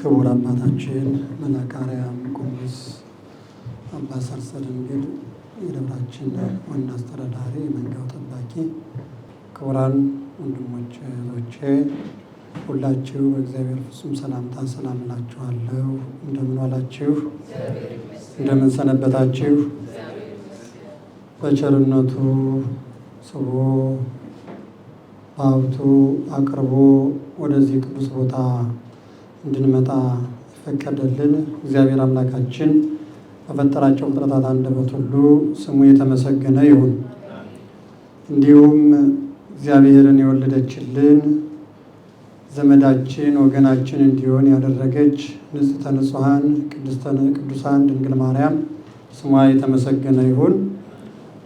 ክቡር አባታችን መልአከ አርያም ቆሞስ አባ ሰርጸ ድንግል የደብራችን ዋና አስተዳዳሪ፣ የመንጋው ጠባቂ፣ ክቡራን ወንድሞቼ እህቶቼ ሁላችሁ በእግዚአብሔር ፍጹም ሰላምታ ሰላም እላችኋለሁ። እንደምን ዋላችሁ? እንደምን ሰነበታችሁ? በቸርነቱ ስቦ በሀብቱ አቅርቦ ወደዚህ ቅዱስ ቦታ እንድንመጣ የፈቀደልን እግዚአብሔር አምላካችን በፈጠራቸው ፍጥረታት አንደበት ሁሉ ስሙ የተመሰገነ ይሁን። እንዲሁም እግዚአብሔርን የወለደችልን ዘመዳችን ወገናችን እንዲሆን ያደረገች ንጽሕተ ንጹሐን ቅድስተ ቅዱሳን ድንግል ማርያም ስሟ የተመሰገነ ይሁን።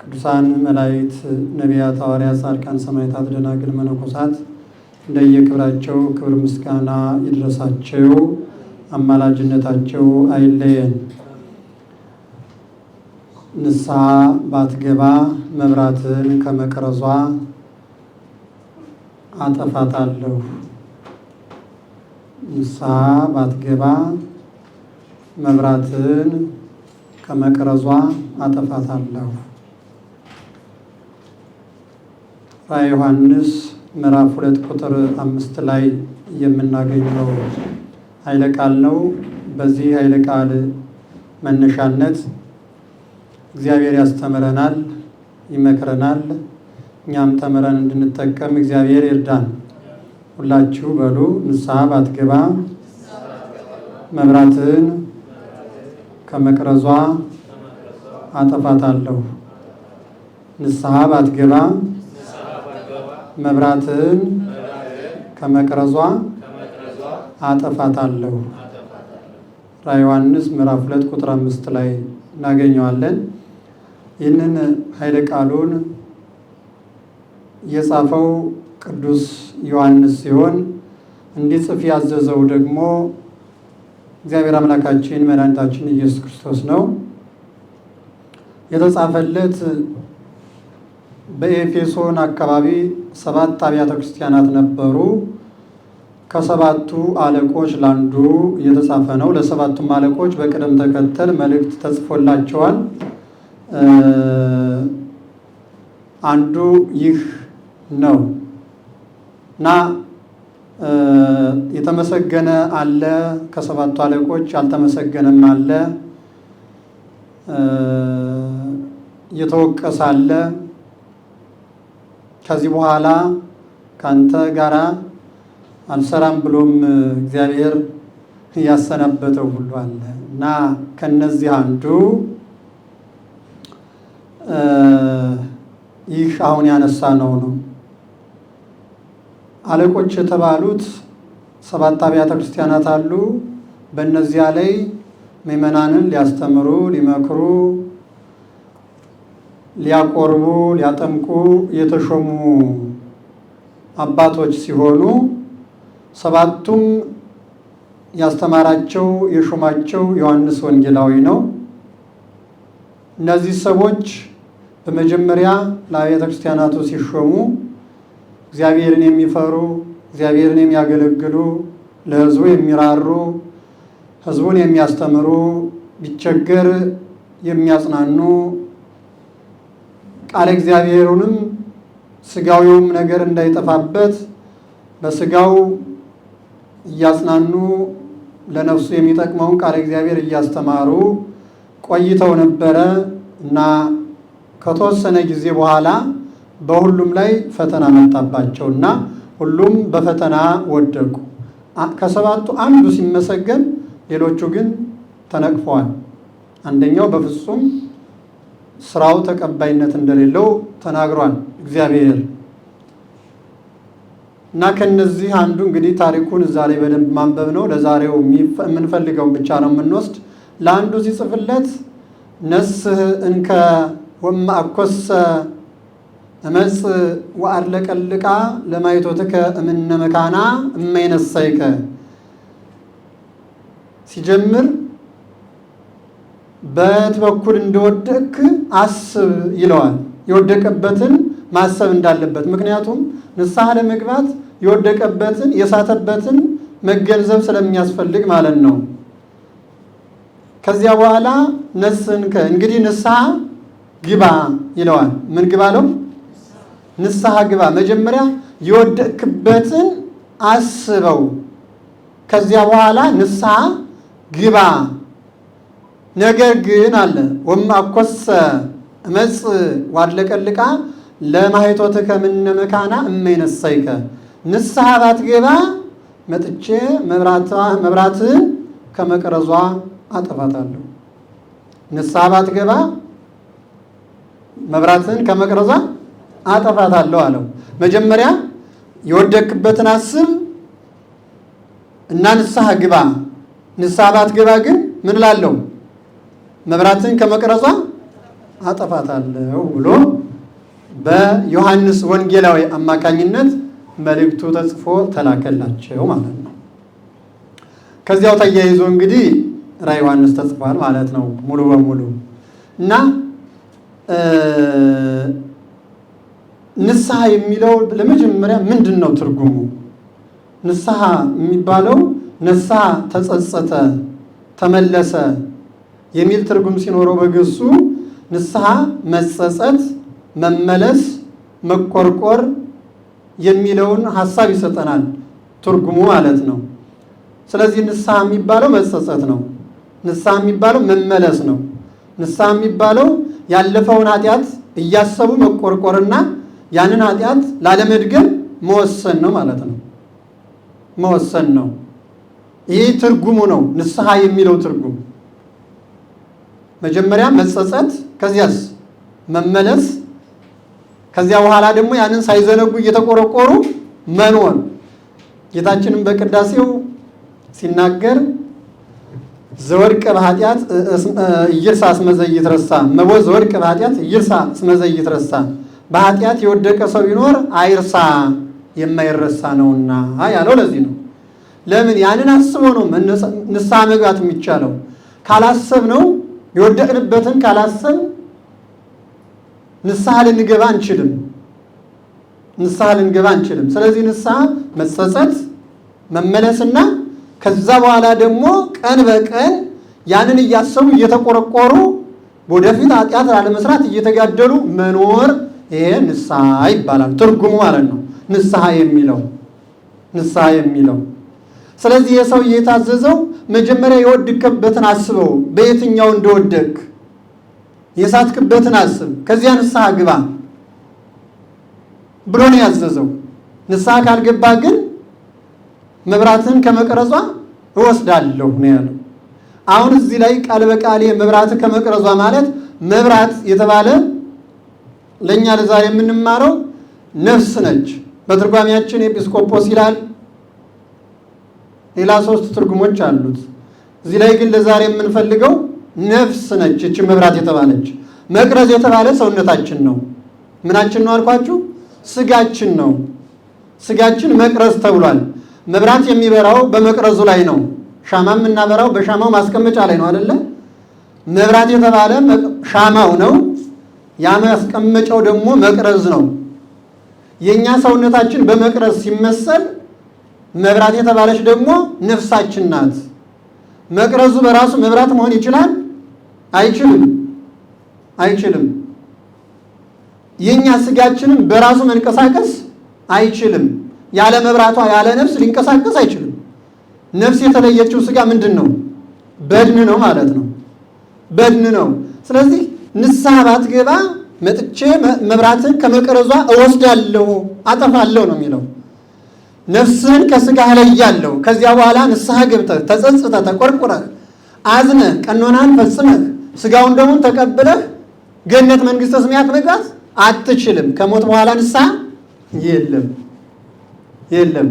ቅዱሳን መላእክት፣ ነቢያት፣ ሐዋርያት፣ ጻድቃን፣ ሰማዕታት፣ ደናግል፣ መነኮሳት እንደየክብራቸው ክብር ምስጋና ይድረሳቸው። አማላጅነታቸው አይለየን። ንስሐ ባትገባ መብራትን ከመቅረዟ አጠፋታለሁ። ንስሐ ባትገባ መብራትን ከመቅረዟ አጠፋታለሁ። ራዕየ ዮሐንስ ምዕራፍ 2 ቁጥር 5 ላይ የምናገኘው ኃይለ ቃል ነው። በዚህ ኃይለ ቃል መነሻነት እግዚአብሔር ያስተምረናል፣ ይመክረናል። እኛም ተምረን እንድንጠቀም እግዚአብሔር ይርዳን። ሁላችሁ በሉ ንስሐ ባትገባ መብራትን ከመቅረዟ አጠፋታለሁ። ንስሐ ባትገባ መብራትን ከመቅረዟ አጠፋታለሁ። ራዕየ ዮሐንስ ምዕራፍ 2 ቁጥር 5 ላይ እናገኘዋለን። ይህንን ኃይለ ቃሉን የጻፈው ቅዱስ ዮሐንስ ሲሆን እንዲጽፍ ያዘዘው ደግሞ እግዚአብሔር አምላካችን መድኃኒታችን ኢየሱስ ክርስቶስ ነው። የተጻፈለት በኤፌሶን አካባቢ 7 አብያተ ክርስቲያናት ነበሩ። ከሰባቱ አለቆች ለአንዱ የተጻፈ ነው። ለሰባቱም አለቆች በቅደም ተከተል መልእክት ተጽፎላቸዋል። አንዱ ይህ ነው እና የተመሰገነ አለ፣ ከሰባቱ አለቆች ያልተመሰገነም አለ፣ የተወቀሰ አለ። ከዚህ በኋላ ካንተ ጋራ አልሰራም ብሎም እግዚአብሔር ያሰናበተው ሁሉ አለ እና ከነዚህ አንዱ ይህ አሁን ያነሳ ነው። አለቆች የተባሉት 7 አብያተ ክርስቲያናት አሉ። በእነዚያ ላይ ምዕመናንን ሊያስተምሩ፣ ሊመክሩ፣ ሊያቆርቡ፣ ሊያጠምቁ የተሾሙ አባቶች ሲሆኑ 7ቱም ያስተማራቸው የሾማቸው ዮሐንስ ወንጌላዊ ነው። እነዚህ ሰዎች በመጀመሪያ ለአብያተ ክርስቲያናቱ ሲሾሙ እግዚአብሔርን የሚፈሩ፣ እግዚአብሔርን የሚያገለግሉ፣ ለሕዝቡ የሚራሩ፣ ሕዝቡን የሚያስተምሩ፣ ቢቸገር የሚያጽናኑ፣ ቃለ እግዚአብሔሩንም ስጋዊውም ነገር እንዳይጠፋበት በስጋው እያጽናኑ ለነፍሱ የሚጠቅመውን ቃለ እግዚአብሔር እያስተማሩ ቆይተው ነበረ እና ከተወሰነ ጊዜ በኋላ በሁሉም ላይ ፈተና መጣባቸው እና ሁሉም በፈተና ወደቁ። ከሰባቱ አንዱ ሲመሰገን፣ ሌሎቹ ግን ተነቅፈዋል። አንደኛው በፍጹም ስራው ተቀባይነት እንደሌለው ተናግሯል እግዚአብሔር እና ከነዚህ አንዱ እንግዲህ ታሪኩን እዛ ላይ በደንብ ማንበብ ነው። ለዛሬው የምንፈልገውን ብቻ ነው የምንወስድ። ለአንዱ ሲጽፍለት ነስህ እንከ ወማእኮሰ እመጽ ወአድለቀልቃ ለማይቶትከ እምነ መካና እማይነሳይከ ሲጀምር በት በኩል እንደወደቅ አስብ ይለዋል። የወደቀበትን ማሰብ እንዳለበት፣ ምክንያቱም ንስሐ ለመግባት የወደቀበትን የሳተበትን መገንዘብ ስለሚያስፈልግ ማለት ነው። ከዚያ በኋላ እንግዲህ ንስሐ ግባ ይለዋል። ምን ግባ ነው? ንስሐ ግባ። መጀመሪያ የወደቅክበትን አስበው፣ ከዚያ በኋላ ንስሐ ግባ። ነገር ግን አለ ወማኮሰ እመጽ ዋድለቀልቃ ለማይቶትከ ምነ መካና እመይነሳይከ፣ ንስሐ ባትገባ መጥቼ መብራትን ከመቅረዟ አጠፋታለሁ። ንስሐ ባትገባ መብራትን ከመቅረዟ አጠፋታለሁ አለው። መጀመሪያ የወደቅክበትን አስብ እና ንስሐ ግባ። ንስሐ ባትገባ ግን ምን እላለሁ? መብራትን ከመቅረዟ አጠፋታለሁ ብሎ በዮሐንስ ወንጌላዊ አማካኝነት መልእክቱ ተጽፎ ተላከላቸው ማለት ነው። ከዚያው ተያይዞ እንግዲህ ራዕየ ዮሐንስ ተጽፏል ማለት ነው ሙሉ በሙሉ እና ንስሐ የሚለው ለመጀመሪያ ምንድን ነው ትርጉሙ? ንስሐ የሚባለው ነስሐ ተጸጸተ፣ ተመለሰ የሚል ትርጉም ሲኖረው በግሱ ንስሐ መጸጸት፣ መመለስ፣ መቆርቆር የሚለውን ሐሳብ ይሰጠናል ትርጉሙ ማለት ነው። ስለዚህ ንስሐ የሚባለው መጸጸት ነው። ንስሐ የሚባለው መመለስ ነው። ንስሐ የሚባለው ያለፈውን ኃጢአት እያሰቡ መቆርቆርና ያንን ኃጢአት ላለመድገም መወሰን ነው ማለት ነው። መወሰን ነው። ይህ ትርጉሙ ነው ንስሐ የሚለው ትርጉም። መጀመሪያ መጸጸት፣ ከዚያስ መመለስ፣ ከዚያ በኋላ ደግሞ ያንን ሳይዘነጉ እየተቆረቆሩ መኖር። ጌታችንም በቅዳሴው ሲናገር ዘወድቀ በኃጢአት ኢይርሳ እስመ ዘኢይትረሳ፣ እመቦ ዘወድቀ በኃጢአት ኢይርሳ እስመ ዘኢይትረሳ፣ በኃጢአት የወደቀ ሰው ቢኖር አይርሳ የማይረሳ ነውና ያለው ለዚህ ነው። ለምን? ያንን አስቦ ነው ንስሐ መግባት የሚቻለው። ካላሰብ ነው የወደቅንበትን ካላሰብ ንስሐ ልንገባ አንችልም። ንስሐ ልንገባ አንችልም። ስለዚህ ንስሐ መጸጸት፣ መመለስና ከዛ በኋላ ደግሞ ቀን በቀን ያንን እያሰቡ እየተቆረቆሩ ወደፊት ኃጢአት ላለመስራት እየተጋደሉ መኖር፣ ይሄ ንስሐ ይባላል ትርጉሙ ማለት ነው። ንስሐ የሚለው ስለዚህ የሰው የታዘዘው መጀመሪያ የወደቅክበትን አስበው፣ በየትኛው እንደወደቅ የሳትክበትን አስብ፣ ከዚያ ንስሐ ግባ ብሎ ነው ያዘዘው። ንስሐ ካልገባ ግን መብራትን ከመቅረዟ እወስዳለሁ ነው ያለው። አሁን እዚህ ላይ ቃል በቃል መብራት ከመቅረዟ ማለት መብራት የተባለ ለኛ ለዛሬ የምንማረው ነፍስ ነች። በትርጓሜያችን ኤጲስቆጶስ ይላል። ሌላ 3 ትርጉሞች አሉት። እዚህ ላይ ግን ለዛሬ የምንፈልገው ነፍስ ነች። እቺ መብራት የተባለች መቅረዝ የተባለ ሰውነታችን ነው። ምናችን ነው አልኳችሁ? ስጋችን ነው። ስጋችን መቅረዝ ተብሏል። መብራት የሚበራው በመቅረዙ ላይ ነው። ሻማም እናበራው በሻማው ማስቀመጫ ላይ ነው አይደለ? መብራት የተባለ ሻማው ነው። ያ ማስቀመጫው ደግሞ መቅረዝ ነው። የኛ ሰውነታችን በመቅረዝ ሲመሰል መብራት የተባለች ደግሞ ነፍሳችን ናት። መቅረዙ በራሱ መብራት መሆን ይችላል? አይችልም። የኛ ስጋችንም በራሱ መንቀሳቀስ አይችልም። ያለ መብራቷ ያለ ነፍስ ሊንቀሳቀስ አይችልም። ነፍስ የተለየችው ስጋ ምንድን ነው? በድን ነው ማለት ነው። በድን ነው። ስለዚህ ንስሐ ባትገባ መጥቼ መብራትን ከመቅረዟ እወስዳለሁ፣ አጠፋለሁ ነው የሚለው። ነፍስህን ከስጋህ ለያለሁ። ከዚያ በኋላ ንስሐ ገብተህ ተጸጽተህ ተቆርቁረህ አዝነህ ቀኖናን ፈጽመህ ስጋውን ደሙን ተቀብለህ ገነት መንግስተ ሰማያት መግባት አትችልም። ከሞት በኋላ ንስሐ የለም።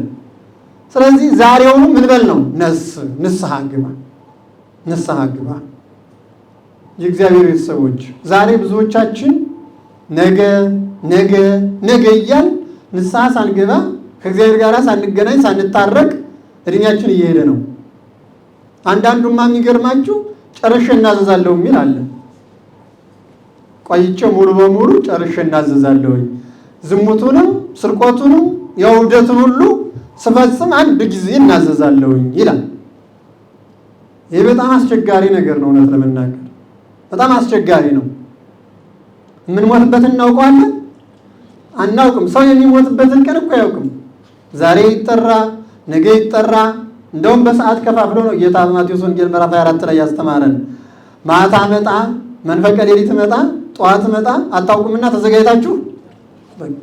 ስለዚህ ዛሬውኑ ምን በል ነው? ንስሐ ግባ። የእግዚአብሔር ቤተሰቦች ዛሬ ብዙዎቻችን ነገ እያል ንስሐ ሳንገባ ከእግዚአብሔር ጋር ሳንገናኝ ሳንታረቅ እድሜያችን እየሄደ ነው። አንዳንዱማ የሚገርማችሁ ጨርሼ እናዘዛለሁ የሚል አለ። ቆይቼ ሙሉ በሙሉ ጨርሼ እናዘዛለሁ፣ ዝሙቱንም ስርቆቱንም የውደቱን ሁሉ ስፈጽም አንድ ጊዜ እናዘዛለሁኝ ይላል። ይህ በጣም አስቸጋሪ ነገር ነው። እውነት ለመናገር በጣም አስቸጋሪ ነው። የምንሞትበትን እናውቀዋለን? አናውቅም። ሰው የሚሞትበትን ቀን እኮ አያውቅም። ዛሬ ይጠራ፣ ነገ ይጠራ። እንደውም በሰዓት ከፋፍሎ ነው ጌታ በማቴዎስ ወንጌል ምዕራፍ 24 ላይ ያስተማረን። ማታ መጣ፣ መንፈቀ ሌሊት መጣ፣ ጠዋት መጣ፣ አታውቁምና ተዘጋጅታችሁ በቃ።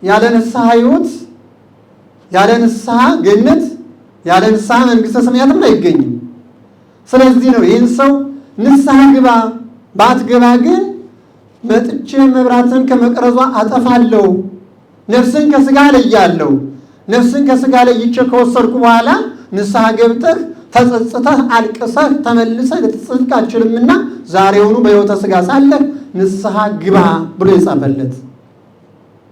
ያለ ንስሐ ሕይወት፣ ያለ ንስሐ ገነት፣ ያለ ንስሐ መንግሥተ ሰማያትም አይገኝም። ስለዚህ ነው ይህን ሰው ንስሐ ግባ፣ ባትገባ ግን መጥቼ መብራትን ከመቅረዟ አጠፋለሁ፣ ነፍስን ከስጋ ለያለሁ፣ ነፍስን ከስጋ ለይቼ ከወሰድኩ በኋላ ንስሐ ገብተህ ተጸጽተህ አልቅሰህ ተመልሰህ ልትጽድቅ አትችልምና ዛሬውኑ በሕይወተ ስጋ ሳለህ ንስሐ ግባ ብሎ የጻፈለት።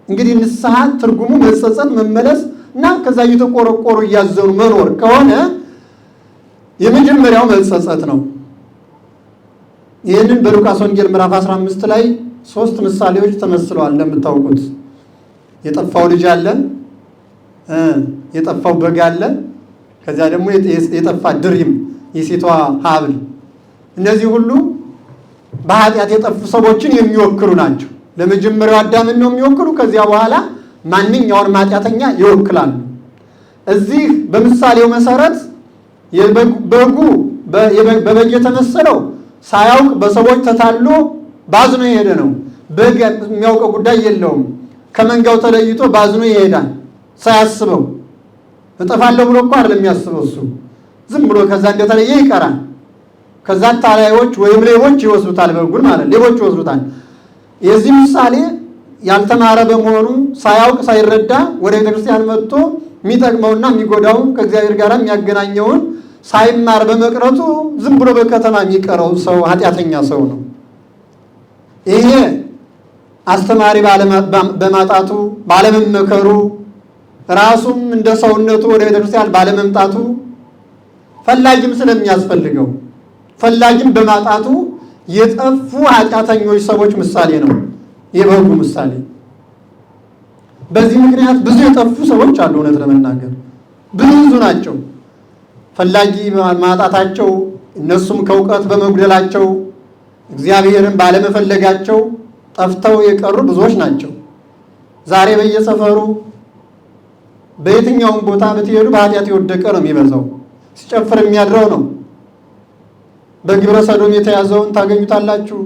እንግዲህ ንስሐ ትርጉሙ መጸጸት፣ መመለስ እና ከዛ እየተቆረቆሩ እያዘኑ መኖር ከሆነ የመጀመሪያው መጸጸት ነው። ይህንን በሉቃስ ወንጌል ምዕራፍ 15 ላይ 3 ምሳሌዎች ተመስለዋል። እንደምታውቁት የጠፋው ልጅ አለ፣ የጠፋው በግ አለ፣ ከዚያ ደግሞ የጠፋ ድሪም፣ የሴቷ ሀብል። እነዚህ ሁሉ በኃጢአት የጠፉ ሰዎችን የሚወክሉ ናቸው። ለመጀመሪያው አዳምን ነው የሚወክሉ። ከዚያ በኋላ ማንኛውን ኃጢአተኛ ይወክላሉ። እዚህ በምሳሌው መሰረት በበግ የተመሰለው ሳያውቅ በሰዎች ተታሎ ባዝኖ የሄደ ነው። በግ የሚያውቀው ጉዳይ የለውም። ከመንጋው ተለይቶ ባዝኖ ይሄዳል ሳያስበው። እጠፋለሁ ብሎ እኮ አይደለም የሚያስበው እሱ። ዝም ብሎ ከዛ እንደተለየ ይቀራል። ከዛ ታላዮች ወይም ሌቦች ይወስዱታል፣ በጉን ማለት ሌቦች ይወስዱታል። የዚህ ምሳሌ ያልተማረ በመሆኑ ሳያውቅ ሳይረዳ ወደ ቤተክርስቲያን መጥቶ የሚጠቅመውና የሚጎዳው ከእግዚአብሔር ጋር የሚያገናኘውን ሳይማር በመቅረቱ ዝም ብሎ በከተማ የሚቀረው ሰው ኃጢአተኛ ሰው ነው። ይሄ አስተማሪ በማጣቱ ባለመመከሩ፣ ራሱም እንደ ሰውነቱ ወደ ቤተክርስቲያን ባለመምጣቱ፣ ፈላጊም ስለሚያስፈልገው ፈላጊም በማጣቱ የጠፉ ኃጢአተኞች ሰዎች ምሳሌ ነው የበጉ ምሳሌ። በዚህ ምክንያት ብዙ የጠፉ ሰዎች አሉ። እውነት ለመናገር ብዙ ናቸው። ፈላጊ ማጣታቸው፣ እነሱም ከእውቀት በመጉደላቸው፣ እግዚአብሔርን ባለመፈለጋቸው ጠፍተው የቀሩ ብዙዎች ናቸው። ዛሬ በየሰፈሩ በየትኛውም ቦታ ብትሄዱ በኃጢአት የወደቀ ነው የሚበዛው። ሲጨፍር የሚያድረው ነው። በግብረ ሰዶም የተያዘውን ታገኙታላችሁ።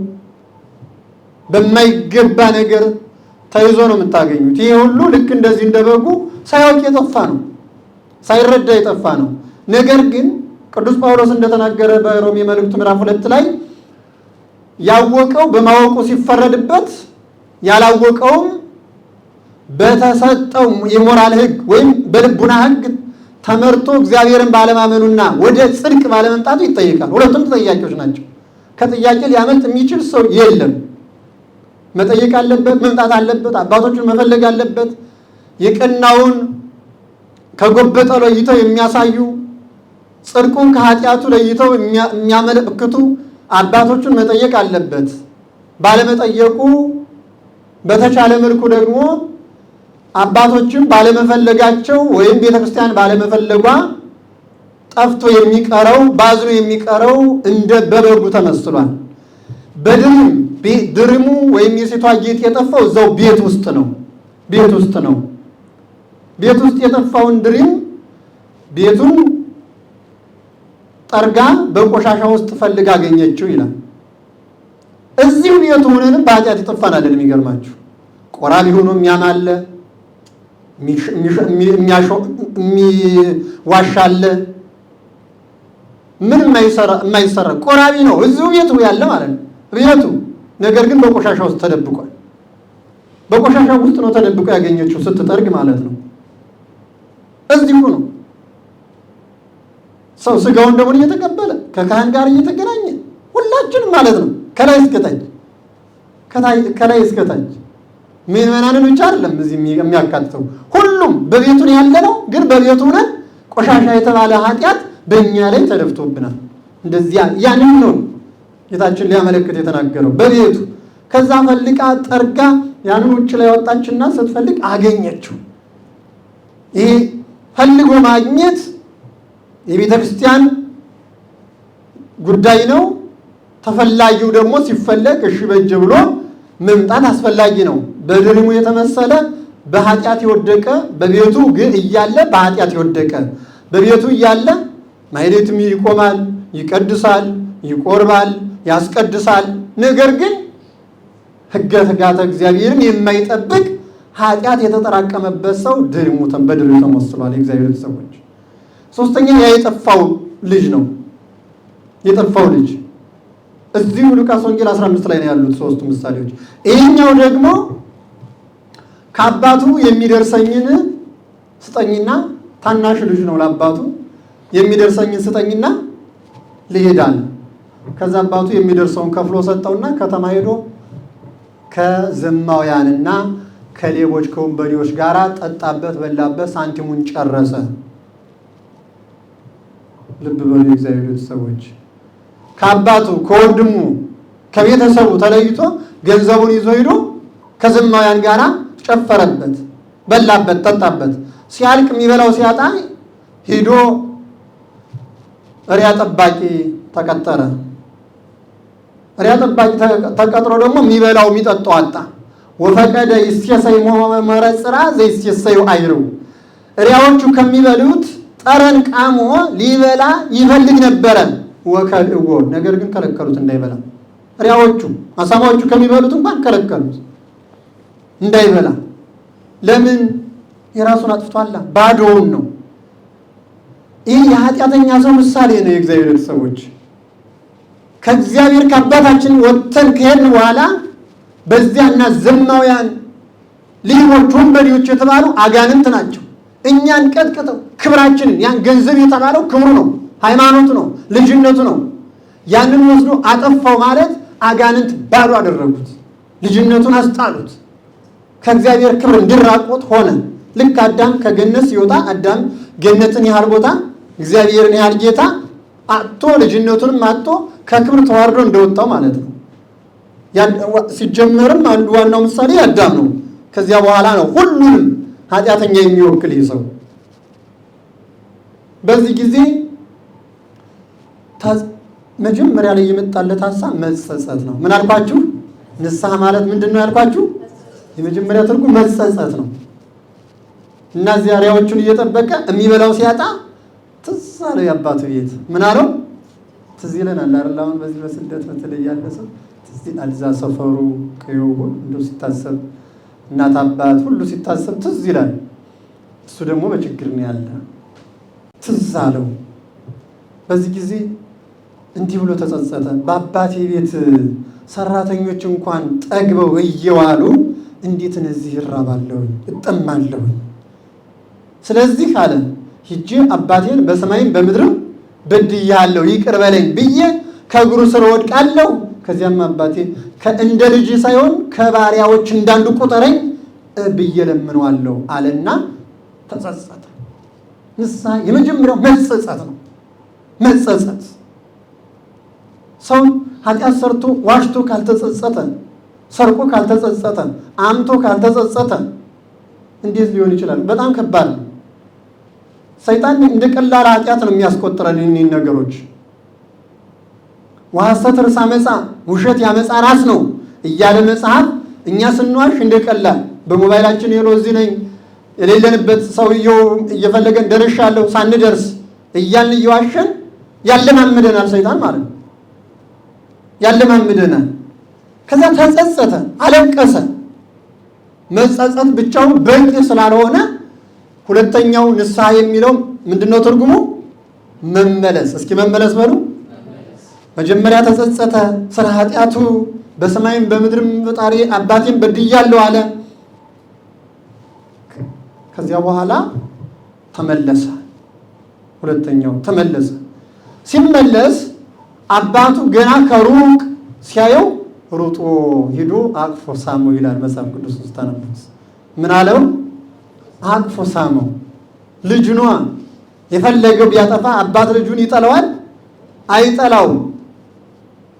በማይገባ ነገር ተይዞ ነው የምታገኙት። ይሄ ሁሉ ልክ እንደዚህ እንደበጉ ሳያውቅ የጠፋ ነው፣ ሳይረዳ የጠፋ ነው። ነገር ግን ቅዱስ ጳውሎስ እንደተናገረ በሮሜ መልእክቱ ምዕራፍ 2 ላይ ያወቀው በማወቁ ሲፈረድበት፣ ያላወቀውም በተሰጠው የሞራል ሕግ ወይም በልቡና ሕግ ተመርቶ እግዚአብሔርን ባለማመኑና ወደ ጽድቅ ባለመምጣቱ ይጠይቃል። ሁለቱም ተጠያቂዎች ናቸው። ከጥያቄ ሊያመልጥ የሚችል ሰው የለም። መጠየቅ አለበት፣ መምጣት አለበት፣ አባቶቹን መፈለግ አለበት። የቀናውን ከጎበጠው ለይተው የሚያሳዩ፣ ጽድቁን ከኃጢአቱ ለይተው የሚያመለክቱ አባቶቹን መጠየቅ አለበት። ባለመጠየቁ በተቻለ መልኩ ደግሞ አባቶችን ባለመፈለጋቸው ወይም ቤተክርስቲያን ባለመፈለጓ ጠፍቶ የሚቀረው ባዝኖ የሚቀረው እንደ በበጉ ተመስሏል። ድርሙ ወይም የሴቷ ጌጥ የጠፋው እዛው ቤት ውስጥ ነው። ቤት ውስጥ ነው። ቤት ውስጥ የጠፋውን ድሪም ቤቱን ጠርጋ በቆሻሻ ውስጥ ፈልጋ አገኘችው ይላል። እዚሁ ቤቱ ሆነንም በኃጢአት ይጠፋናል። የሚገርማችሁ ቆራቢ ሆኖ የሚያማለ የሚዋሻለ ምን የማይሰራ ቆራቢ ነው እዚሁ ቤቱ ያለ ማለት ነው ቤቱ። ነገር ግን በቆሻሻ ውስጥ ተደብቋል። በቆሻሻ ውስጥ ነው ተደብቆ ያገኘችው ስትጠርግ ማለት ነው። እዚሁ ነው ሰው ስጋውን ደግሞ እየተቀበለ ከካህን ጋር እየተገናኘ ሁላችንም ማለት ነው ከላይ እስከታች ምዕመናንን ብቻ አይደለም እዚህ የሚያካትተው ሁሉም በቤቱ ነው ያለነው። ግን በቤቱ ሆነን ቆሻሻ የተባለ ኃጢአት በእኛ ላይ ተደፍቶብናል። እንደዚያ ያንን ነው ጌታችን ሊያመለክት የተናገረው በቤቱ። ከዛ ፈልቃ ጠርጋ ያንን ውጭ ላይ ወጣችና ስትፈልግ አገኘችው። ይሄ ፈልጎ ማግኘት የቤተ ክርስቲያን ጉዳይ ነው። ተፈላጊው ደግሞ ሲፈለግ እሺ በእጅ ብሎ መምጣት አስፈላጊ ነው። በድርሙ የተመሰለ በኃጢአት የወደቀ በቤቱ ግን እያለ በኃጢአት የወደቀ በቤቱ እያለ ማኅሌትም ይቆማል፣ ይቀድሳል፣ ይቆርባል፣ ያስቀድሳል። ነገር ግን ሕገ ትጋተ እግዚአብሔርን የማይጠብቅ ኃጢአት የተጠራቀመበት ሰው ድርሙተን በድርሙ ተመስሏል። የእግዚአብሔር ሰዎች ሶስተኛ ያ የጠፋው ልጅ ነው። የጠፋው ልጅ እዚሁ ሉቃስ ወንጌል 15 ላይ ነው ያሉት ሶስቱ ምሳሌዎች። ይሄኛው ደግሞ ከአባቱ የሚደርሰኝን ስጠኝና ታናሽ ልጅ ነው ለአባቱ የሚደርሰኝን ስጠኝና ልሄዳል። ከዛ አባቱ የሚደርሰውን ከፍሎ ሰጠውና ከተማ ሄዶ ከዘማውያንና ከሌቦች ከወንበዴዎች ጋር ጠጣበት፣ በላበት፣ ሳንቲሙን ጨረሰ። ልብ በሉ የእግዚአብሔር ሰዎች። ከአባቱ ከወንድሙ ከቤተሰቡ ተለይቶ ገንዘቡን ይዞ ሄዶ ከዘማውያን ጋር ጨፈረበት፣ በላበት፣ ጠጣበት። ሲያልቅ የሚበላው ሲያጣ ሄዶ እሪያ ጠባቂ ተቀጠረ። እሪያ ጠባቂ ተቀጥሮ ደግሞ የሚበላው የሚጠጣው አጣ። ወፈቀደ ይስየሰይ መረጽራ ዘይስየሰዩ አይሩ። እሪያዎቹ ከሚበሉት ጠረን ቃሞ ሊበላ ይፈልግ ነበረ። ወከልእዎ ነገር ግን ከለከሉት እንዳይበላ። እሪያዎቹ አሳማዎቹ ከሚበሉት እንኳን ከለከሉት እንዳይበላ። ለምን? የራሱን አጥፍቷላ፣ ባዶውን ነው። ይህ የኃጢአተኛ ሰው ምሳሌ ነው። የእግዚአብሔር ሰዎች ከእግዚአብሔር ከአባታችን ወጥተን ከሄድን በኋላ በዚያና ዘማውያን ሌቦች ወንበዴዎች የተባሉ አጋንንት ናቸው። እኛን ቀጥቅጠው ክብራችንን ያን ገንዘብ የተባለው ክብሩ ነው፣ ሃይማኖቱ ነው፣ ልጅነቱ ነው። ያንን ወስዶ አጠፋው ማለት አጋንንት ባዶ አደረጉት፣ ልጅነቱን አስጣሉት፣ ከእግዚአብሔር ክብር እንዲራቆት ሆነ። ልክ አዳም ከገነት ሲወጣ አዳም ገነትን ያህል ቦታ እግዚአብሔርን ያህል ጌታ አጥቶ ልጅነቱንም አጥቶ ከክብር ተዋርዶ እንደወጣው ማለት ነው። ሲጀመርም አንዱ ዋናው ምሳሌ አዳም ነው። ከዚያ በኋላ ነው ሁሉንም ኃጢአተኛ የሚወክል ይህ ሰው። በዚህ ጊዜ መጀመሪያ ላይ የመጣለት ሀሳብ መጸጸት ነው። ምን አልኳችሁ? ንስሐ ማለት ምንድን ነው ያልኳችሁ? የመጀመሪያ ትርጉም መጸጸት ነው። እና እዚያ እሪያዎቹን እየጠበቀ የሚበላው ሲያጣ ትዝ አለው የአባቱ ቤት። ምን አለው? ትዝ ይለናል አይደል? አሁን በዚህ በስደት በተለይ ያለ ሰው ትዝ ይላል። እዛ ሰፈሩ ቀየው ሁሉ ሲታሰብ እናት አባት ሁሉ ሲታሰብ ትዝ ይላል። እሱ ደግሞ በችግር ነው ያለ። ትዝ አለው። በዚህ ጊዜ እንዲህ ብሎ ተጸጸተ። በአባቴ ቤት ሰራተኞች እንኳን ጠግበው እየዋሉ እንዴት እነዚህ እራባለሁ እጠማለሁ? ስለዚህ አለ ሂጄ አባቴን በሰማይም በምድርም በድያለሁ ይቅር በለኝ ብዬ ከእግሩ ስር ወድቃለሁ። ከዚያም አባቴ እንደ ልጅ ሳይሆን ከባሪያዎች እንዳንዱ ቁጠረኝ ብዬ ለምነዋለሁ አለና ተጸጸተ። ንስሐ የመጀመሪያው መጸጸት ነው። መጸጸት ሰው ኃጢአት ሰርቶ ዋሽቶ ካልተጸጸተ፣ ሰርቆ ካልተጸጸተ፣ አምቶ ካልተጸጸተ እንዴት ሊሆን ይችላል? በጣም ከባድ ነው። ሰይጣን እንደ ቀላል ኃጢአት ነው የሚያስቆጥረን እኒህን ነገሮች። ወሐሰት ርእሰ አመፃ፣ ውሸት ያመፃ ራስ ነው እያለ መጽሐፍ እኛ ስንዋሽ እንደ ቀላል በሞባይላችን ሄሎ እዚህ ነኝ የሌለንበት ሰውየው እየፈለገን ደርሻለሁ ሳንደርስ እያልን እየዋሸን ያለማምደናል ሰይጣን ማለት ነው። ያለማምደናል። ከዛ ተጸጸተ፣ አለቀሰ። መጸጸት ብቻውን በቂ ስላልሆነ ሁለተኛው ንስሐ የሚለው ምንድነው ትርጉሙ? መመለስ። እስኪ መመለስ በሉ። መጀመሪያ ተጸጸተ ስለ ኃጢአቱ፣ በሰማይም በምድርም ፈጣሪ አባቴን በድያለሁ አለ። ከዚያ በኋላ ተመለሰ። ሁለተኛው ተመለሰ። ሲመለስ አባቱ ገና ከሩቅ ሲያየው ሩጦ ሄዶ አቅፎ ሳመው ይላል መጽሐፍ ቅዱስ ውስጥ ተነብስ። ምን አለው? አቅፎ ሳመው። ልጁ ነዋ። የፈለገው ቢያጠፋ አባት ልጁን ይጠላዋል? አይጠላውም።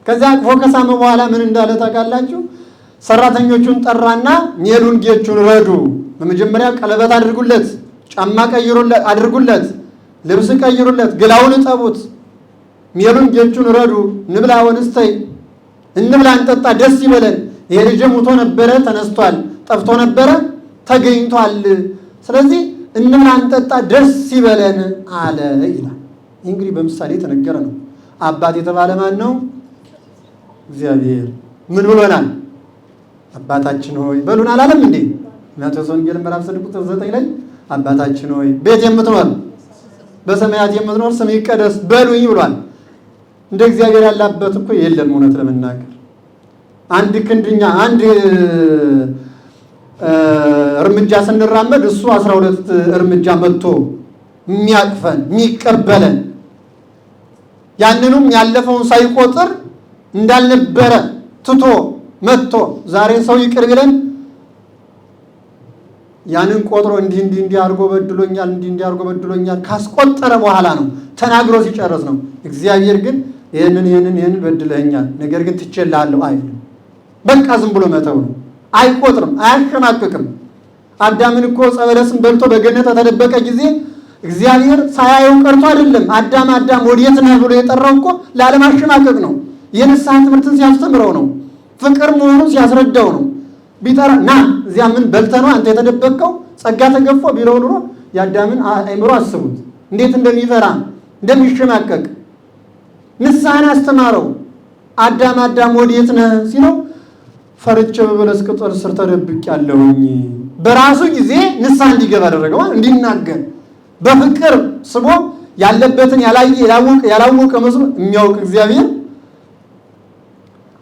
ከዚያ አቅፎ ከሳመው በኋላ ምን እንዳለ ታውቃላችሁ? ሰራተኞቹን ጠራና ሜሉን ጌቹን ረዱ። በመጀመሪያ ቀለበት አድርጉለት፣ ጫማ ቀይሩለት፣ አድርጉለት፣ ልብስ ቀይሩለት፣ ገላውን እጠቡት። ሜሉን ጌቹን ረዱ። ንብላ ወንስተይ፣ እንብላ እንጠጣ፣ ደስ ይበለን። ይሄ ልጅ ሙቶ ነበረ ተነስቷል፣ ጠፍቶ ነበረ ተገኝቷል። ስለዚህ እንብላ እንጠጣ፣ ደስ ይበለን አለ ይላል። ይህ እንግዲህ በምሳሌ የተነገረ ነው። አባት የተባለ ማን ነው? እግዚአብሔር። ምን ብሎናል? አባታችን ሆይ በሉን አላለም እንዴ? ማቴዎስ ወንጌል ምዕራፍ 6:9 ላይ አባታችን ሆይ ቤት የምትኖር በሰማያት የምትኖር ስምህ ይቀደስ በሉኝ ብሏል። እንደ እግዚአብሔር ያለ አባት እኮ የለም። እውነት ለመናገር አንድ ክንድኛ አንድ እርምጃ ስንራመድ እሱ 12 እርምጃ መጥቶ የሚያቅፈን የሚቀበለን ያንንም ያለፈውን ሳይቆጥር እንዳልነበረ ትቶ መጥቶ ዛሬ ሰው ይቅር ቢለን ያንን ቆጥሮ እንዲህ አድርጎ በድሎኛል እንዲህ አድርጎ በድሎኛል ካስቆጠረ በኋላ ነው ተናግሮ ሲጨርስ ነው። እግዚአብሔር ግን ይሄንን በድለኛል ነገር ግን ትቼልሃለሁ አይልም። በቃ ዝም ብሎ መተው ነው። አይቆጥርም፣ አያሸማቅቅም። አዳምን እኮ ዕፀ በለስን በልቶ በገነት ተደበቀ ጊዜ እግዚአብሔር ሳያየው ቀርቶ አይደለም። አዳም ወዴት ነህ ብሎ የጠራው እኮ ላለማሸማቀቅ ነው። የንስሐ ትምህርትን ሲያስተምረው ነው። ፍቅር መሆኑን ሲያስረዳው ነው። ቢጠራ ና እዚያ ምን በልተህ ነው አንተ የተደበቀው ጸጋ ተገፎ ቢለው ኑሮ የአዳምን አእምሮ አስቡት እንዴት እንደሚፈራ እንደሚሸማቀቅ። ንስሐን አስተማረው። አዳም ወዴት ነህ ሲለው ፈርቼ በበለስ ቅጠል ስር ተደብቄአለሁኝ። በራሱ ጊዜ ንስሐ እንዲገባ አደረገው፣ እንዲናገር በፍቅር ስቦ ያለበትን ያላወቀ መስሎ የሚያውቅ እግዚአብሔር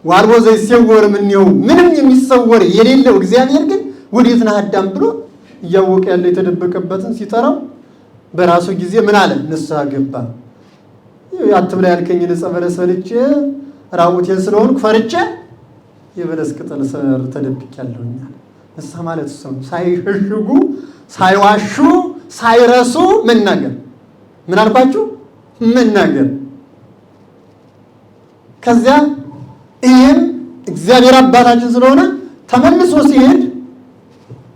ዋልቦ ዘይሰወር ምንየው ምንም የሚሰወር የሌለው እግዚአብሔር ግን ወዴት ነህ አዳም ብሎ እያወቀ ያለ የተደበቀበትን ሲጠራው በራሱ ጊዜ ምን አለ? ንስሐ ገባ። አትብላ ያልከኝን ዕፀ በለስ በልቼ ራቁቴን ስለሆንኩ ፈርቼ የበለስ ቅጠል ስር ተደብቄአለሁኝ። ንስሐ ማለት እሱ ነው። ሳይሸሽጉ ሳይዋሹ ሳይረሱ መናገር። ምን አልኳችሁ? መናገር። ከዚያ ይህም እግዚአብሔር አባታችን ስለሆነ ተመልሶ ሲሄድ